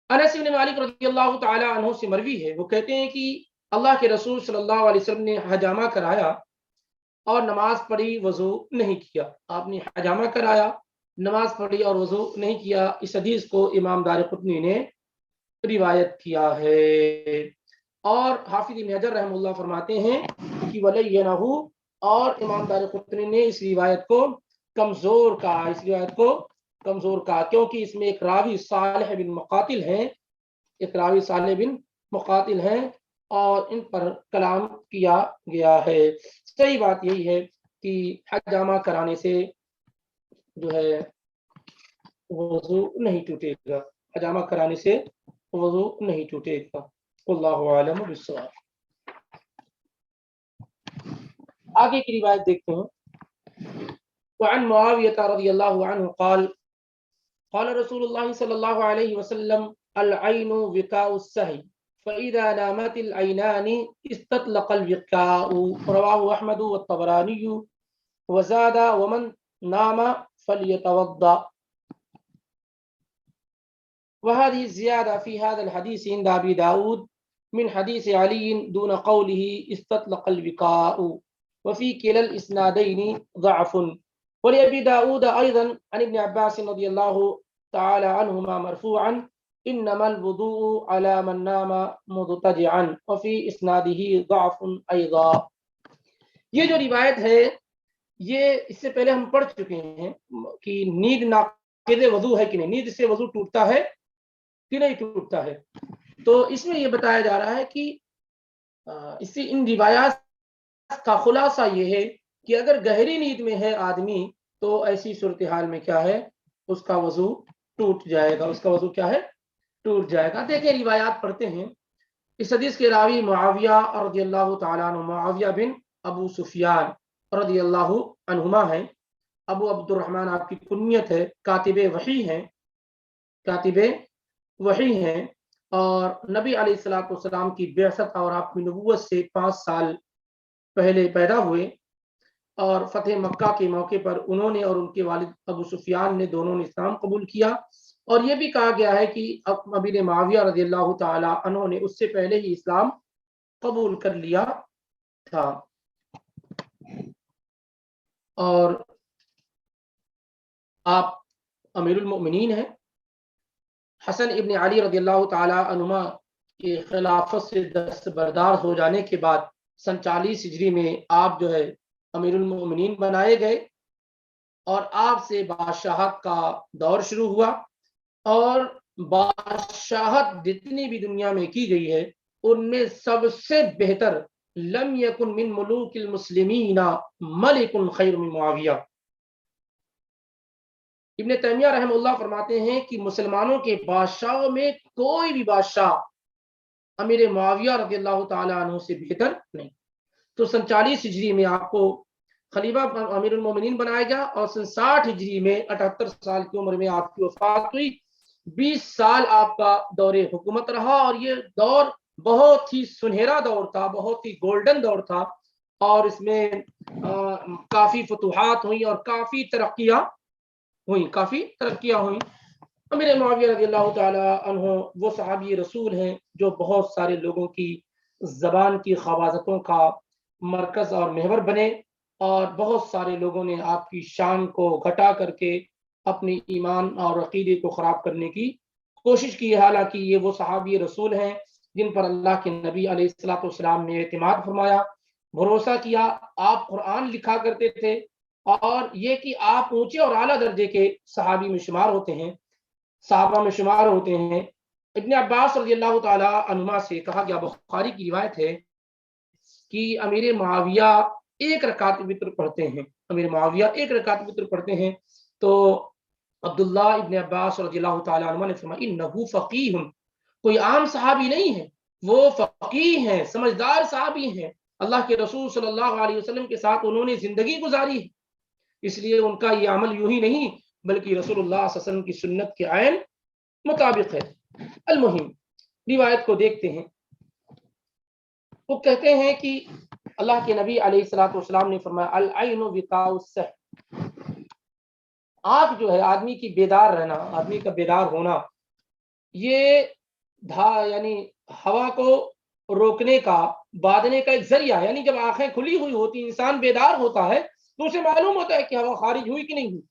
انس بن مالک رضی اللہ تعالی عنہ سے مروی ہے، وہ کہتے ہیں کہ اللہ کے رسول صلی اللہ علیہ وسلم نے حجامہ کرایا اور نماز پڑھی، وضو نہیں کیا۔ آپ نے حجامہ کرایا، نماز پڑھی اور وضو نہیں کیا۔ اس حدیث کو امام دارقطنی نے روایت کیا ہے، اور حافظ ابن حجر رحمہ اللہ فرماتے ہیں کہ ولینہ، اور امام دارقطنی نے اس روایت کو کمزور کہا، کیونکہ اس میں ایک راوی صالح بن مقاتل ہیں اور ان پر کلام کیا گیا ہے۔ صحیح بات یہی ہے کہ حجامہ کرانے سے جو ہے وضو نہیں ٹوٹے گا، حجامہ کرانے سے وضو نہیں ٹوٹے گا۔ واللہ اعلم بالصواب۔ آگے کی روایت دیکھتے ہیں. وعن معاویہ رضی اللہ عنہ قال قال رسول اللہ صلی اللہ علیہ وسلم العین وقاء السہی فإذا نامت العینان استطلق الوقاء. رواہ احمد والطبرانی وزاد ومن نام فلیتوضأ. وهذه الزيادة في هذا الحديث عند أبي داود من حديث علي دون قوله استطلق الوقاء وفي كلا الإسنادين ضعف. ولأبي داود أيضا عن ابن عباس رضي الله تعالى عنهما مرفوعا إنما الوضوء على من نام مضطجعا وفي إسناده ضعف أيضا. یہ جو روایت ہے یہ اس سے پہلے ہم پڑھ چکے ہیں کہ نیند ناقض وضو ہے کہ نہیں، نیند سے وضو ٹوٹتا ہے کہ نہیں ٹوٹتا ہے. تو اس میں یہ بتایا جا رہا ہے کہ ان روایات کا خلاصہ یہ ہے کہ اگر گہری نیند میں ہے آدمی تو ایسی صورتحال میں کیا ہے، اس کا وضو ٹوٹ جائے گا، اس کا وضو کیا ہے، ٹوٹ جائے گا. دیکھیں روایات پڑھتے ہیں. اس حدیث کے راوی معاویہ رضی اللہ تعالیٰ عنہ، معاویہ بن ابو سفیان رضی اللہ عنہما ہیں. ابو عبد الرحمن آپ کی کنیت ہے، کاتب وحی ہیں، کاتب وحی ہیں، اور نبی علیہ الصلوۃ والسلام کی بعثت اور آپ کی نبوت سے 5 سال پہلے پیدا ہوئے، اور فتح مکہ کے موقع پر انہوں نے اور ان کے والد ابو سفیان نے دونوں نے اسلام قبول کیا. اور یہ بھی کہا گیا ہے کہ امیر معاویہ رضی اللہ تعالی عنہ نے اس سے پہلے ہی اسلام قبول کر لیا تھا. اور آپ امیر المؤمنین ہیں. حسن ابن علی رضی اللہ تعالی عنہما کے خلافت سے دستبردار ہو جانے کے بعد سن 40 ہجری میں آپ جو ہے امیر المؤمنین بنائے گئے، اور آپ سے بادشاہت کا دور شروع ہوا. اور بادشاہت جتنی بھی دنیا میں کی گئی ہے ان میں سب سے بہتر لم یکن من ملوک المسلمین ملک خیر من معاویہ. ابن تیمیہ رحمہ اللہ فرماتے ہیں کہ مسلمانوں کے بادشاہوں میں کوئی بھی بادشاہ امیر معاویہ رضی اللہ تعالی عنہ سے بہتر نہیں. تو سن 40 ہجری میں آپ کو خلیفہ امیر المومنین بنایا گیا، اور سن 60 ہجری میں 78 سال کی عمر میں آپ کی وفات ہوئی. 20 سال آپ کا دور حکومت رہا، اور یہ دور بہت ہی سنہرا دور تھا، بہت ہی گولڈن دور تھا، اور اس میں کافی فتوحات ہوئی اور کافی ترقیاں ہوئیں. امیر معاویہ رضی اللہ تعالی عنہ وہ صحابی رسول ہیں جو بہت سارے لوگوں کی زبان کی خباثتوں کا مرکز اور محور بنے، اور بہت سارے لوگوں نے آپ کی شان کو گھٹا کر کے اپنی ایمان اور عقیدے کو خراب کرنے کی کوشش کی. حالانکہ یہ وہ صحابی رسول ہیں جن پر اللہ کے نبی علیہ الصلوۃ والسلام نے اعتماد فرمایا، بھروسہ کیا. آپ قرآن لکھا کرتے تھے، اور یہ کہ آپ اونچے اور اعلیٰ درجے کے صحابی میں شمار ہوتے ہیں، صحابہ میں شمار ہوتے ہیں. ابن عباس رضی اللہ تعالی عنہما سے کہا گیا، بخاری کی روایت ہے کہ امیر معاویہ 1 رکعت وتر پڑھتے ہیں. امیر معاویہ 1 رکعت وتر پڑھتے ہیں. تو عبداللہ ابن عباس رضی اللہ تعالی عنہ نے فرمایا انہ فقیہ، کوئی عام صحابی نہیں ہے، وہ فقیہ ہیں، سمجھدار صحابی ہیں. اللہ کے رسول صلی اللہ علیہ وسلم کے ساتھ انہوں نے زندگی گزاری ہے، اس لیے ان کا یہ عمل یوں ہی نہیں بلکہ رسول اللہ صلی اللہ علیہ وسلم کی سنت کے عین مطابق ہے. المہم روایت کو دیکھتے ہیں. وہ کہتے ہیں کہ اللہ کے نبی علیہ الصلوۃ والسلام نے فرمایا العین وقاء السحر، آنکھ جو ہے آدمی کی بیدار رہنا، آدمی کا بیدار ہونا، یہ یعنی ہوا کو روکنے کا، باندھنے کا ایک ذریعہ ہے. یعنی جب آنکھیں کھلی ہوئی ہوتی، انسان بیدار ہوتا ہے تو اسے معلوم ہوتا ہے کہ ہوا خارج ہوئی کہ نہیں ہوئی.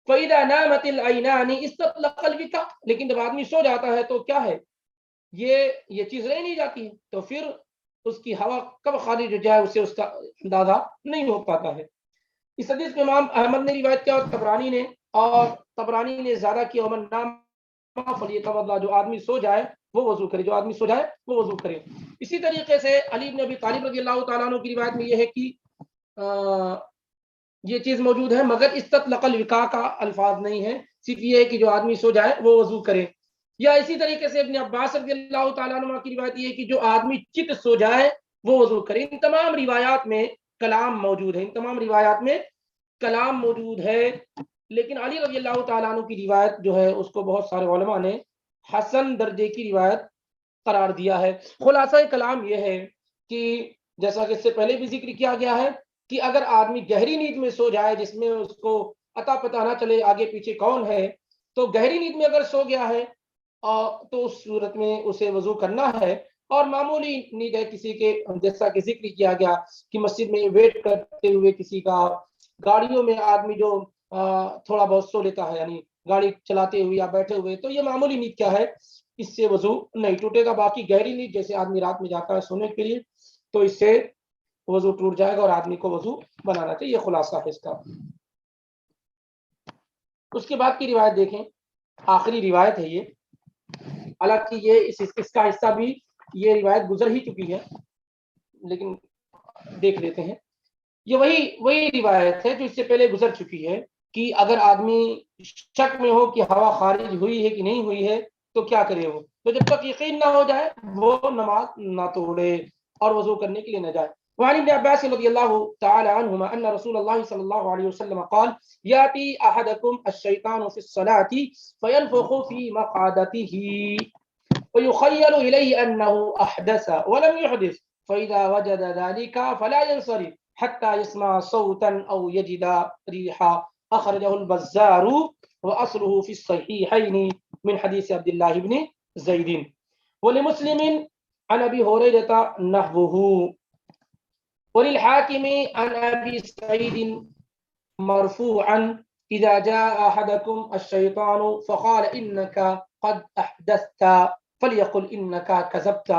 فَإِذَا نَامَتِ الْعَيْنَانِ اسْتَطْلَقَ الْوِقَاءَ، لیکن جب آدمی سو جاتا ہے تو کیا ہے، یہ چیز رہ نہیں جاتی ہے، تو پھر اس کی ہوا کب خارج ہو جائے اسے اس کا اندازہ نہیں ہو پاتا ہے. اس حدیث میں امام احمد نے روایت کیا، اور طبرانی نے زیادہ کیا ومن نام فلیتوضأ، جو آدمی سو جائے وہ وضو کرے، جو آدمی سو جائے وہ وضو کرے. اسی طریقے سے علی بن ابی طالب رضی اللہ تعالیٰ عنہ کی روایت میں یہ ہے کہ یہ چیز موجود ہے، مگر استطلق الوقاء کا الفاظ نہیں ہے، صرف یہ ہے کہ جو آدمی سو جائے وہ وضو کرے. یا اسی طریقے سے ابن عباس رضی اللہ تعالیٰ عنہ کی روایت یہ ہے کہ جو آدمی چت سو جائے وہ وضو کرے. ان تمام روایات میں کلام موجود ہے، ان تمام روایات میں کلام موجود ہے، لیکن علی رضی اللہ تعالیٰ عنہ کی روایت جو ہے اس کو بہت سارے علماء نے حسن درجے کی روایت قرار دیا ہے۔ خلاصہ کلام یہ ہے کہ جیسا کہ اس سے پہلے بھی ذکر کیا گیا ہے کہ اگر آدمی گہری نیند میں سو جائے جس میں اس کو عطا پتہ نہ چلے آگے پیچھے کون ہے، تو گہری نیند میں اگر سو گیا ہے تو اس صورت میں اسے وضو کرنا ہے، اور معمولی نیند ہے کسی کے، جیسا کہ ذکر کیا گیا کہ مسجد میں ویٹ کرتے ہوئے کسی کا، گاڑیوں میں آدمی جو تھوڑا بہت سو لیتا ہے، یعنی گاڑی چلاتے ہوئے یا بیٹھے ہوئے، تو یہ معمولی نیند کیا ہے، اس سے وضو نہیں ٹوٹے گا۔ باقی گہری نیند جیسے آدمی رات میں جاتا ہے سونے کے لیے تو اس سے وضو ٹوٹ جائے گا اور آدمی کو وضو بنانا چاہیے، یہ خلاصہ ہے اس کا۔ اس کے بعد کی روایت دیکھیں، آخری روایت ہے یہ، حالانکہ یہ اس کا حصہ بھی یہ روایت گزر ہی چکی ہے، لیکن دیکھ لیتے ہیں۔ یہ وہی روایت ہے جو اس سے پہلے گزر چکی ہے کہ اگر آدمی شک میں ہو کہ ہوا خارج ہوئی ہے کہ نہیں ہوئی ہے تو کیا کرے وہ، تو جب تک یقین نہ ہو جائے وہ نماز نہ توڑے اور وضو کرنے کے لیے نہ جائے۔ وعن ابن عباس رضی اللہ تعالی عنہما ان رسول اللہ صلی اللہ علیہ وسلم قال یاتی احدکم الشیطان فی الصلاة فینفخ فی مقعدته ویخیل الیہ انه احدث ولم يحدث فاذا وجد ذلك فلا ينصرف حتى يسمع صوتا او يجد ريحا اخرجه البزار واصله في الصحيحين من حديث عبد الله بن زيد ولمسلم عن ابي هريره نحوه وللحاكم عن ابي سعيد مرفوعا اذا جاء احدكم الشيطان فقال انك قد احدثت فليقل انك كذبت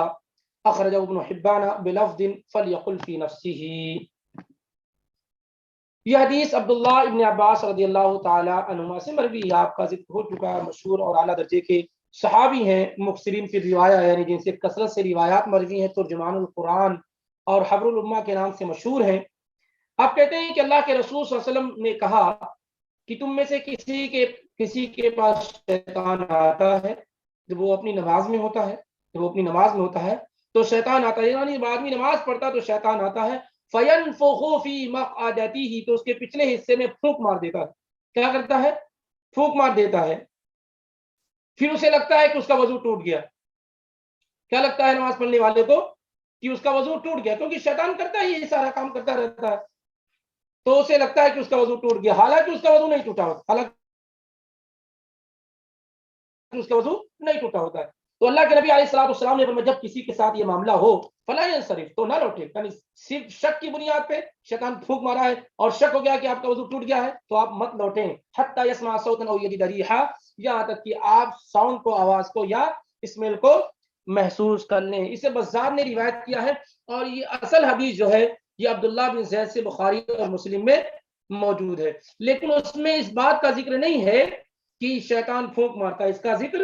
اخرجه ابن حبان بلفظ فليقل في نفسه۔ یہ حدیث عبداللہ ابن عباس رضی اللہ تعالی عنہما سے مروی ہے، آپ کا ذکر ہو چکا ہے، مشہور اور اعلیٰ درجے کے صحابی ہیں، مکثرین فی روایہ، یعنی جن سے کثرت سے روایات مروی ہیں، ترجمان القرآن اور حبر الامہ کے نام سے مشہور ہیں۔ آپ کہتے ہیں کہ اللہ کے رسول صلی اللہ علیہ وسلم نے کہا کہ تم میں سے کسی کے پاس شیطان آتا ہے جب وہ اپنی نماز میں ہوتا ہے، تو شیطان آتا ہے، یعنی جب آدمی نماز پڑھتا ہے تو شیطان آتا ہے، فَيَنْفُخُ فِي مَقْعَدَتِهِ، تو اس کے پچھلے حصے میں پھونک مار دیتا ہے۔ کیا کرتا ہے؟ پھونک مار دیتا ہے۔ پھر اسے لگتا ہے کہ اس کا وضو ٹوٹ گیا۔ کیا لگتا ہے نماز پڑھنے والے کو؟ کہ اس کا وضو ٹوٹ گیا، کیونکہ شیطان کرتا ہی یہ سارا کام کرتا رہتا ہے، تو اسے لگتا ہے کہ اس کا وضو ٹوٹ گیا، حالانکہ اس کا وضو نہیں ٹوٹا ہوتا ہے۔ تو اللہ کے نبی علیہ الصلوۃ والسلام نے فرمایا جب کسی کے ساتھ یہ معاملہ ہو فلا ينصرف، تو نہ لوٹے، یعنی صرف شک کی بنیاد پہ شیطان پھونک مارا ہے اور شک ہو گیا کہ آپ کا وضو ٹوٹ گیا ہے تو آپ مت لوٹیں، حتی يسمع صوتا او يجد ريحا، یہاں تک کہ آپ ساؤنڈ کو، آواز کو یا اسمیل کو محسوس کر لیں۔ اسے بزار نے روایت کیا ہے، اور یہ اصل حدیث جو ہے یہ عبداللہ بن زید سے بخاری اور مسلم میں موجود ہے، لیکن اس میں اس بات کا ذکر نہیں ہے کہ شیطان پھونک مارتا ہے، اس کا ذکر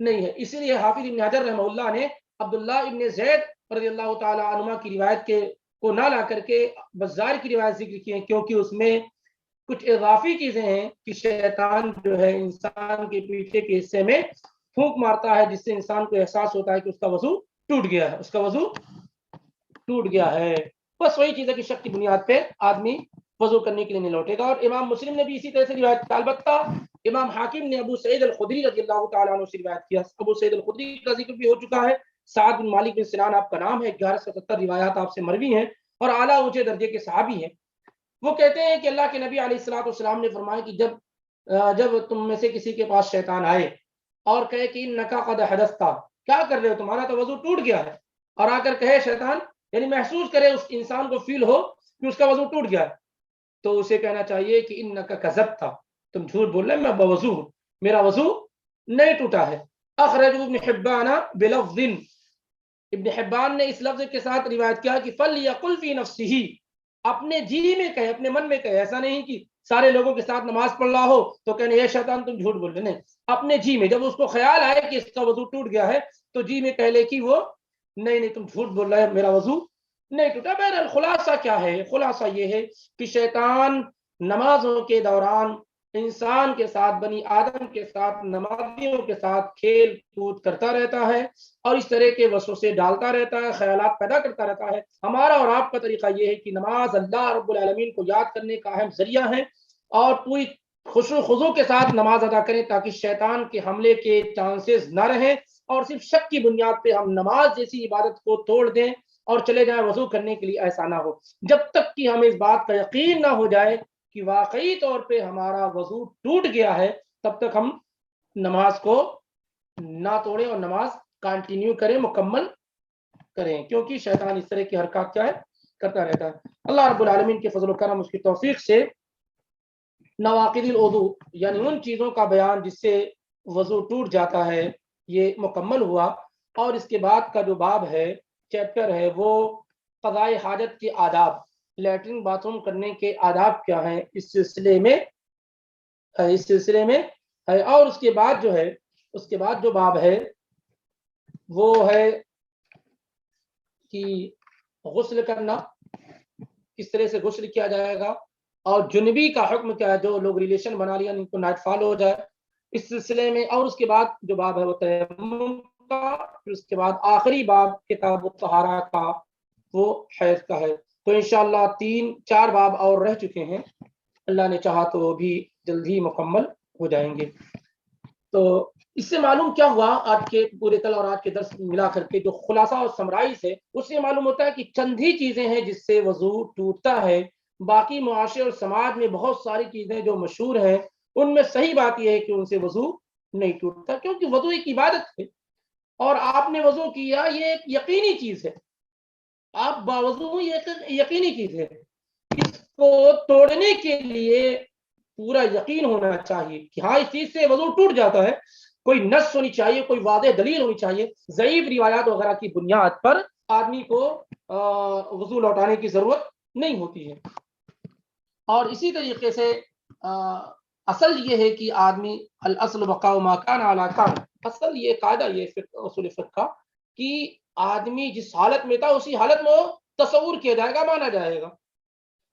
نہیں ہے۔ اسی لیے حافظ ابن حجر رحمہ اللہ نے عبداللہ ابن زید رضی اللہ تعالی عنہ کی روایت کو نہ لا کر کے بزار کی روایت ذکر کی ہے، کیونکہ اس میں کچھ اضافی چیزیں ہیں کہ شیطان جو ہے انسان کے پیچھے کے حصے میں پھونک مارتا ہے، جس سے انسان کو احساس ہوتا ہے کہ اس کا وضو ٹوٹ گیا ہے، بس وہی چیز ہے کہ شک کی بنیاد پہ آدمی وضو کرنے کے لیے نہیں لوٹے گا۔ اور امام مسلم نے بھی اسی طرح سے روایت کیا، البتہ امام حاکم نے ابو سعید الخدری رضی اللہ تعالیٰ عنہ سے روایت کیا۔ ابو سعید الخدری کا ذکر بھی ہو چکا ہے، سعد بن مالک بن سنان آپ کا نام ہے، 1170 روایات آپ سے مروی ہیں اور اعلیٰ اونچے درجے کے صحابی ہیں۔ وہ کہتے ہیں کہ اللہ کے نبی علیہ الصلوۃ والسلام نے فرمایا کہ جب تم میں سے کسی کے پاس شیطان آئے اور کہے کہ انک قد حدثت، کیا کر رہے ہو، تمہارا تو وضو ٹوٹ گیا ہے، اور آ کر کہے شیطان، یعنی محسوس کرے اس انسان کو، فیل ہو کہ اس کا وضو ٹوٹ گیا ہے، تو اسے کہنا چاہیے کہ انک کذبت، تم جھوٹ بول رہے، میں بوضو ہوں، میرا وضو نہیں ٹوٹا ہے۔ اخرجہ ابن حبان بلفظ، ابن حبان نے اس لفظ کے ساتھ روایت کیا کہ فلیقل فی نفسہ، اپنے جی میں کہے، اپنے من میں کہے، ایسا نہیں کہ سارے لوگوں کے ساتھ نماز پڑھ رہا ہو تو کہنے یہ شیطان تم جھوٹ بول رہے، نہیں، اپنے جی میں جب اس کو خیال آئے کہ اس کا وضو ٹوٹ گیا ہے تو جی میں کہہ لے کہ وہ نہیں تم جھوٹ بول رہے، میرا وضو نہیں ٹوٹا۔ بہرحال خلاصہ کیا ہے؟ خلاصہ یہ ہے کہ شیطان نمازوں کے دوران انسان کے ساتھ، بنی آدم کے ساتھ، نمازیوں کے ساتھ کھیل کود کرتا رہتا ہے اور اس طرح کے وسوسے ڈالتا رہتا ہے، خیالات پیدا کرتا رہتا ہے۔ ہمارا اور آپ کا طریقہ یہ ہے کہ نماز اللہ رب العالمین کو یاد کرنے کا اہم ذریعہ ہے، اور پوری خشوع خضوع کے ساتھ نماز ادا کریں تاکہ شیطان کے حملے کے چانسز نہ رہیں، اور صرف شک کی بنیاد پہ ہم نماز جیسی عبادت کو توڑ دیں اور چلے جائیں وضو کرنے کے لیے، ایسا نہ ہو۔ جب تک کہ ہمیں اس بات کا یقین نہ ہو جائے کہ واقعی طور پہ ہمارا وضو ٹوٹ گیا ہے، تب تک ہم نماز کو نہ توڑیں اور نماز کنٹینیو کریں، مکمل کریں، کیونکہ شیطان اس طرح کی حرکات کیا ہے کرتا رہتا ہے۔ اللہ رب العالمین کے فضل و کرم، اس کی توفیق سے نواقض الوضو یعنی ان چیزوں کا بیان جس سے وضو ٹوٹ جاتا ہے یہ مکمل ہوا، اور اس کے بعد کا جو باب ہے، چیپٹر ہے، وہ قضاء حاجت کے آداب، لیٹرنگ باتھ روم کرنے کے آداب کیا ہیں، اس سلسلے میں ہے۔ اور اس کے بعد جو ہے، اس کے بعد جو باب ہے وہ ہے کہ غسل کرنا، کس طرح سے غسل کیا جائے گا، اور جنبی کا حکم کیا ہے، جو لوگ ریلیشن بنا لیا ان کو نائٹ فال ہو جائے، اس سلسلے میں۔ اور اس کے بعد جو باب ہے وہ تیمم کا، پھر اس کے بعد آخری باب کتاب الطہارہ کا، وہ حیض کا ہے۔ تو انشاءاللہ 3-4 باب اور رہ چکے ہیں، اللہ نے چاہا تو وہ بھی جلد ہی مکمل ہو جائیں گے۔ تو اس سے معلوم کیا ہوا، آج کے پورے کل اور آج کے درس ملا کر کے جو خلاصہ اور سمرائز ہے، اس سے معلوم ہوتا ہے کہ چند ہی چیزیں ہیں جس سے وضو ٹوٹتا ہے، باقی معاشرے اور سماج میں بہت ساری چیزیں جو مشہور ہیں، ان میں صحیح بات یہ ہے کہ ان سے وضو نہیں ٹوٹتا، کیونکہ وضو ایک عبادت ہے، اور آپ نے وضو کیا یہ ایک یقینی چیز ہے، آپ باوضو یہ یقینی چیز ہے، اس کو توڑنے کے لیے پورا یقین ہونا چاہیے کہ ہاں اس چیز سے وضو ٹوٹ جاتا ہے، کوئی نص ہونی چاہیے، کوئی واضح دلیل ہونی چاہیے، ضعیف روایات وغیرہ کی بنیاد پر آدمی کو وضو لوٹانے کی ضرورت نہیں ہوتی ہے۔ اور اسی طریقے سے اصل یہ ہے کہ آدمی الاصل بقاء ما کان علی کان، اصل یہ قاعدہ یہ اصول فقہ کا کہ آدمی جس حالت میں تھا اسی حالت میں تصور کیا جائے گا، مانا جائے گا،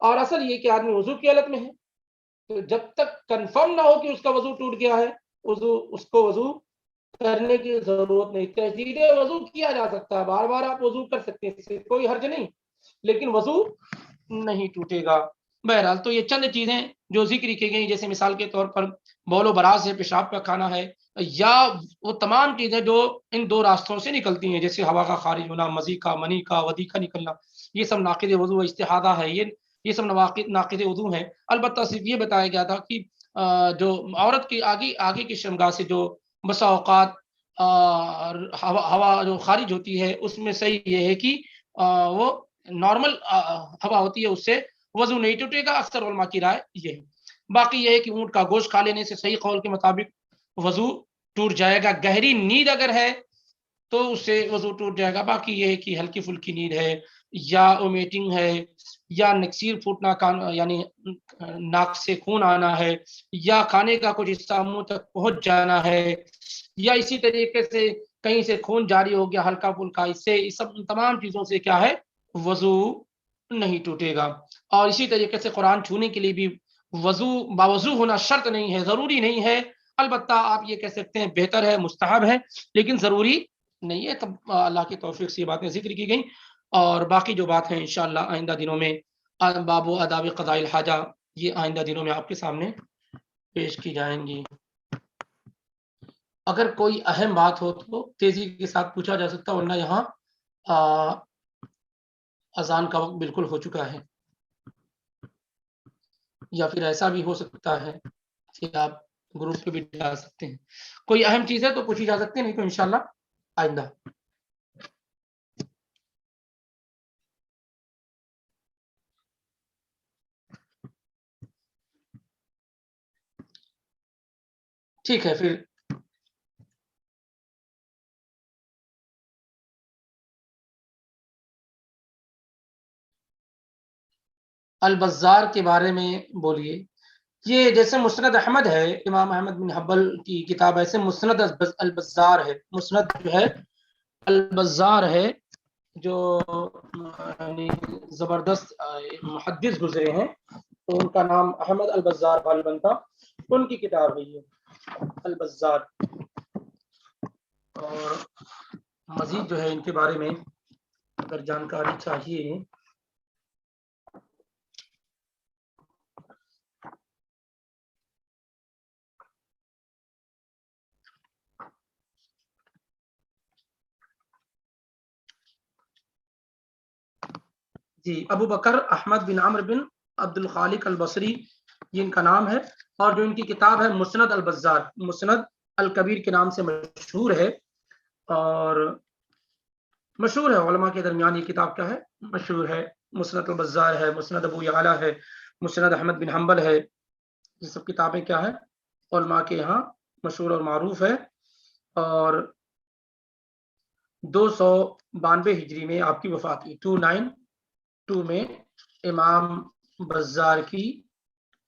اور اصل یہ کہ آدمی وضو کی حالت میں ہے، تو جب تک کنفرم نہ ہو کہ اس کا وضو ٹوٹ گیا ہے، اس کو وضو کرنے کی ضرورت نہیں۔ تجدید وضو کیا جا سکتا ہے، بار بار آپ وضو کر سکتے ہیں، اس سے کوئی حرج نہیں، لیکن وضو نہیں ٹوٹے گا۔ بہرحال تو یہ چند چیزیں جو ذکر کی گئی، جیسے مثال کے طور پر بول و براز ہے، پیشاب کا کھانا ہے، یا وہ تمام چیزیں جو ان دو راستوں سے نکلتی ہیں، جیسے ہوا کا خارج ہونا، مزی کا، منی کا، ودی کا نکلنا، یہ سب ناقض وضو، استحاضہ ہے، یہ سب ناقض وضو ہیں۔ البتہ صرف یہ بتایا گیا تھا کہ جو عورت کی آگے کی شرمگاہ سے جو بسا اوقات ہوا جو خارج ہوتی ہے، اس میں صحیح یہ ہے کہ وہ نارمل ہوا ہوتی ہے، اس سے وضو نہیں ٹوٹے گا، اکثر علماء کی رائے یہ ہے۔ باقی یہ ہے کہ اونٹ کا گوشت کھا لینے سے صحیح قول کے مطابق وضو ٹوٹ جائے گا، گہری نیند اگر ہے تو اس سے وضو ٹوٹ جائے گا۔ باقی یہ ہے کہ ہلکی پھلکی نیند ہے، یا اومیٹنگ ہے، یا نکسیر پھوٹنا، یعنی ناک سے خون آنا ہے، یا کھانے کا کچھ حصہ منہ تک پہنچ جانا ہے، یا اسی طریقے سے کہیں سے خون جاری ہو گیا ہلکا پھلکا، اس سے سب تمام چیزوں سے کیا ہے، وضو نہیں ٹوٹے گا۔ اور اسی طریقے سے قرآن چھونے کے لیے بھی وضو باوضو ہونا شرط نہیں ہے، ضروری نہیں ہے، البتہ آپ یہ کہہ سکتے ہیں بہتر ہے، مستحب ہے، لیکن ضروری نہیں ہے۔ تب اللہ کی توفیق سے یہ باتیں ذکر کی گئیں، اور باقی جو بات ہے انشاءاللہ آئندہ دنوں میں باب و آداب قضاء الحاجہ، یہ آئندہ دنوں میں آپ کے سامنے پیش کی جائیں گی۔ اگر کوئی اہم بات ہو تو تیزی کے ساتھ پوچھا جا سکتا ہے، ورنہ یہاں اذان کا وقت بالکل ہو چکا ہے، یا پھر ایسا بھی ہو سکتا ہے کہ آپ گروپ پہ بھی ڈال سکتے ہیں۔ کوئی اہم چیز ہے تو پوچھی جا سکتے ہیں، نہیں تو انشاءاللہ آئندہ۔ ٹھیک ہے پھر البزار کے بارے میں بولیے۔ یہ جیسے مسند احمد ہے، امام احمد بن حنبل کی کتاب، ایسے مسند البزار ہے، مسند جو ہے البزار ہے، جو یعنی زبردست محدث گزرے ہیں، تو ان کا نام احمد البزار غالباً تھا۔ ان کی کتاب ہے یہ البزار. اور مزید جو ہے ان کے بارے میں اگر جانکاری چاہیے جی، ابو بکر احمد بن عمرو بن عبد الخالق البصری یہ ان کا نام ہے. اور جو ان کی کتاب ہے مسند البزار، مسند الکبیر کے نام سے مشہور ہے. اور مشہور ہے علماء کے درمیان یہ کتاب کیا ہے، مشہور ہے. مسند البزار ہے، مسند ابو یعلا ہے، مسند احمد بن حنبل ہے. یہ سب کتابیں کیا ہے، علماء کے یہاں مشہور اور معروف ہے. اور 292 ہجری میں آپ کی وفات ہوئی. 292 میں امام بزار کی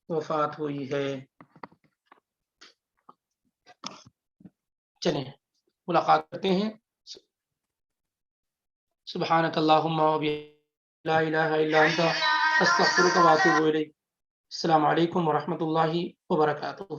وفات ہوئی ہے. چلیں ملاقات کرتے ہیں. سبحانک اللہم و بحمدک لا الہ الا انت استغفرک و اتوب الیک. السلام علیکم ورحمۃ اللہ وبرکاتہ.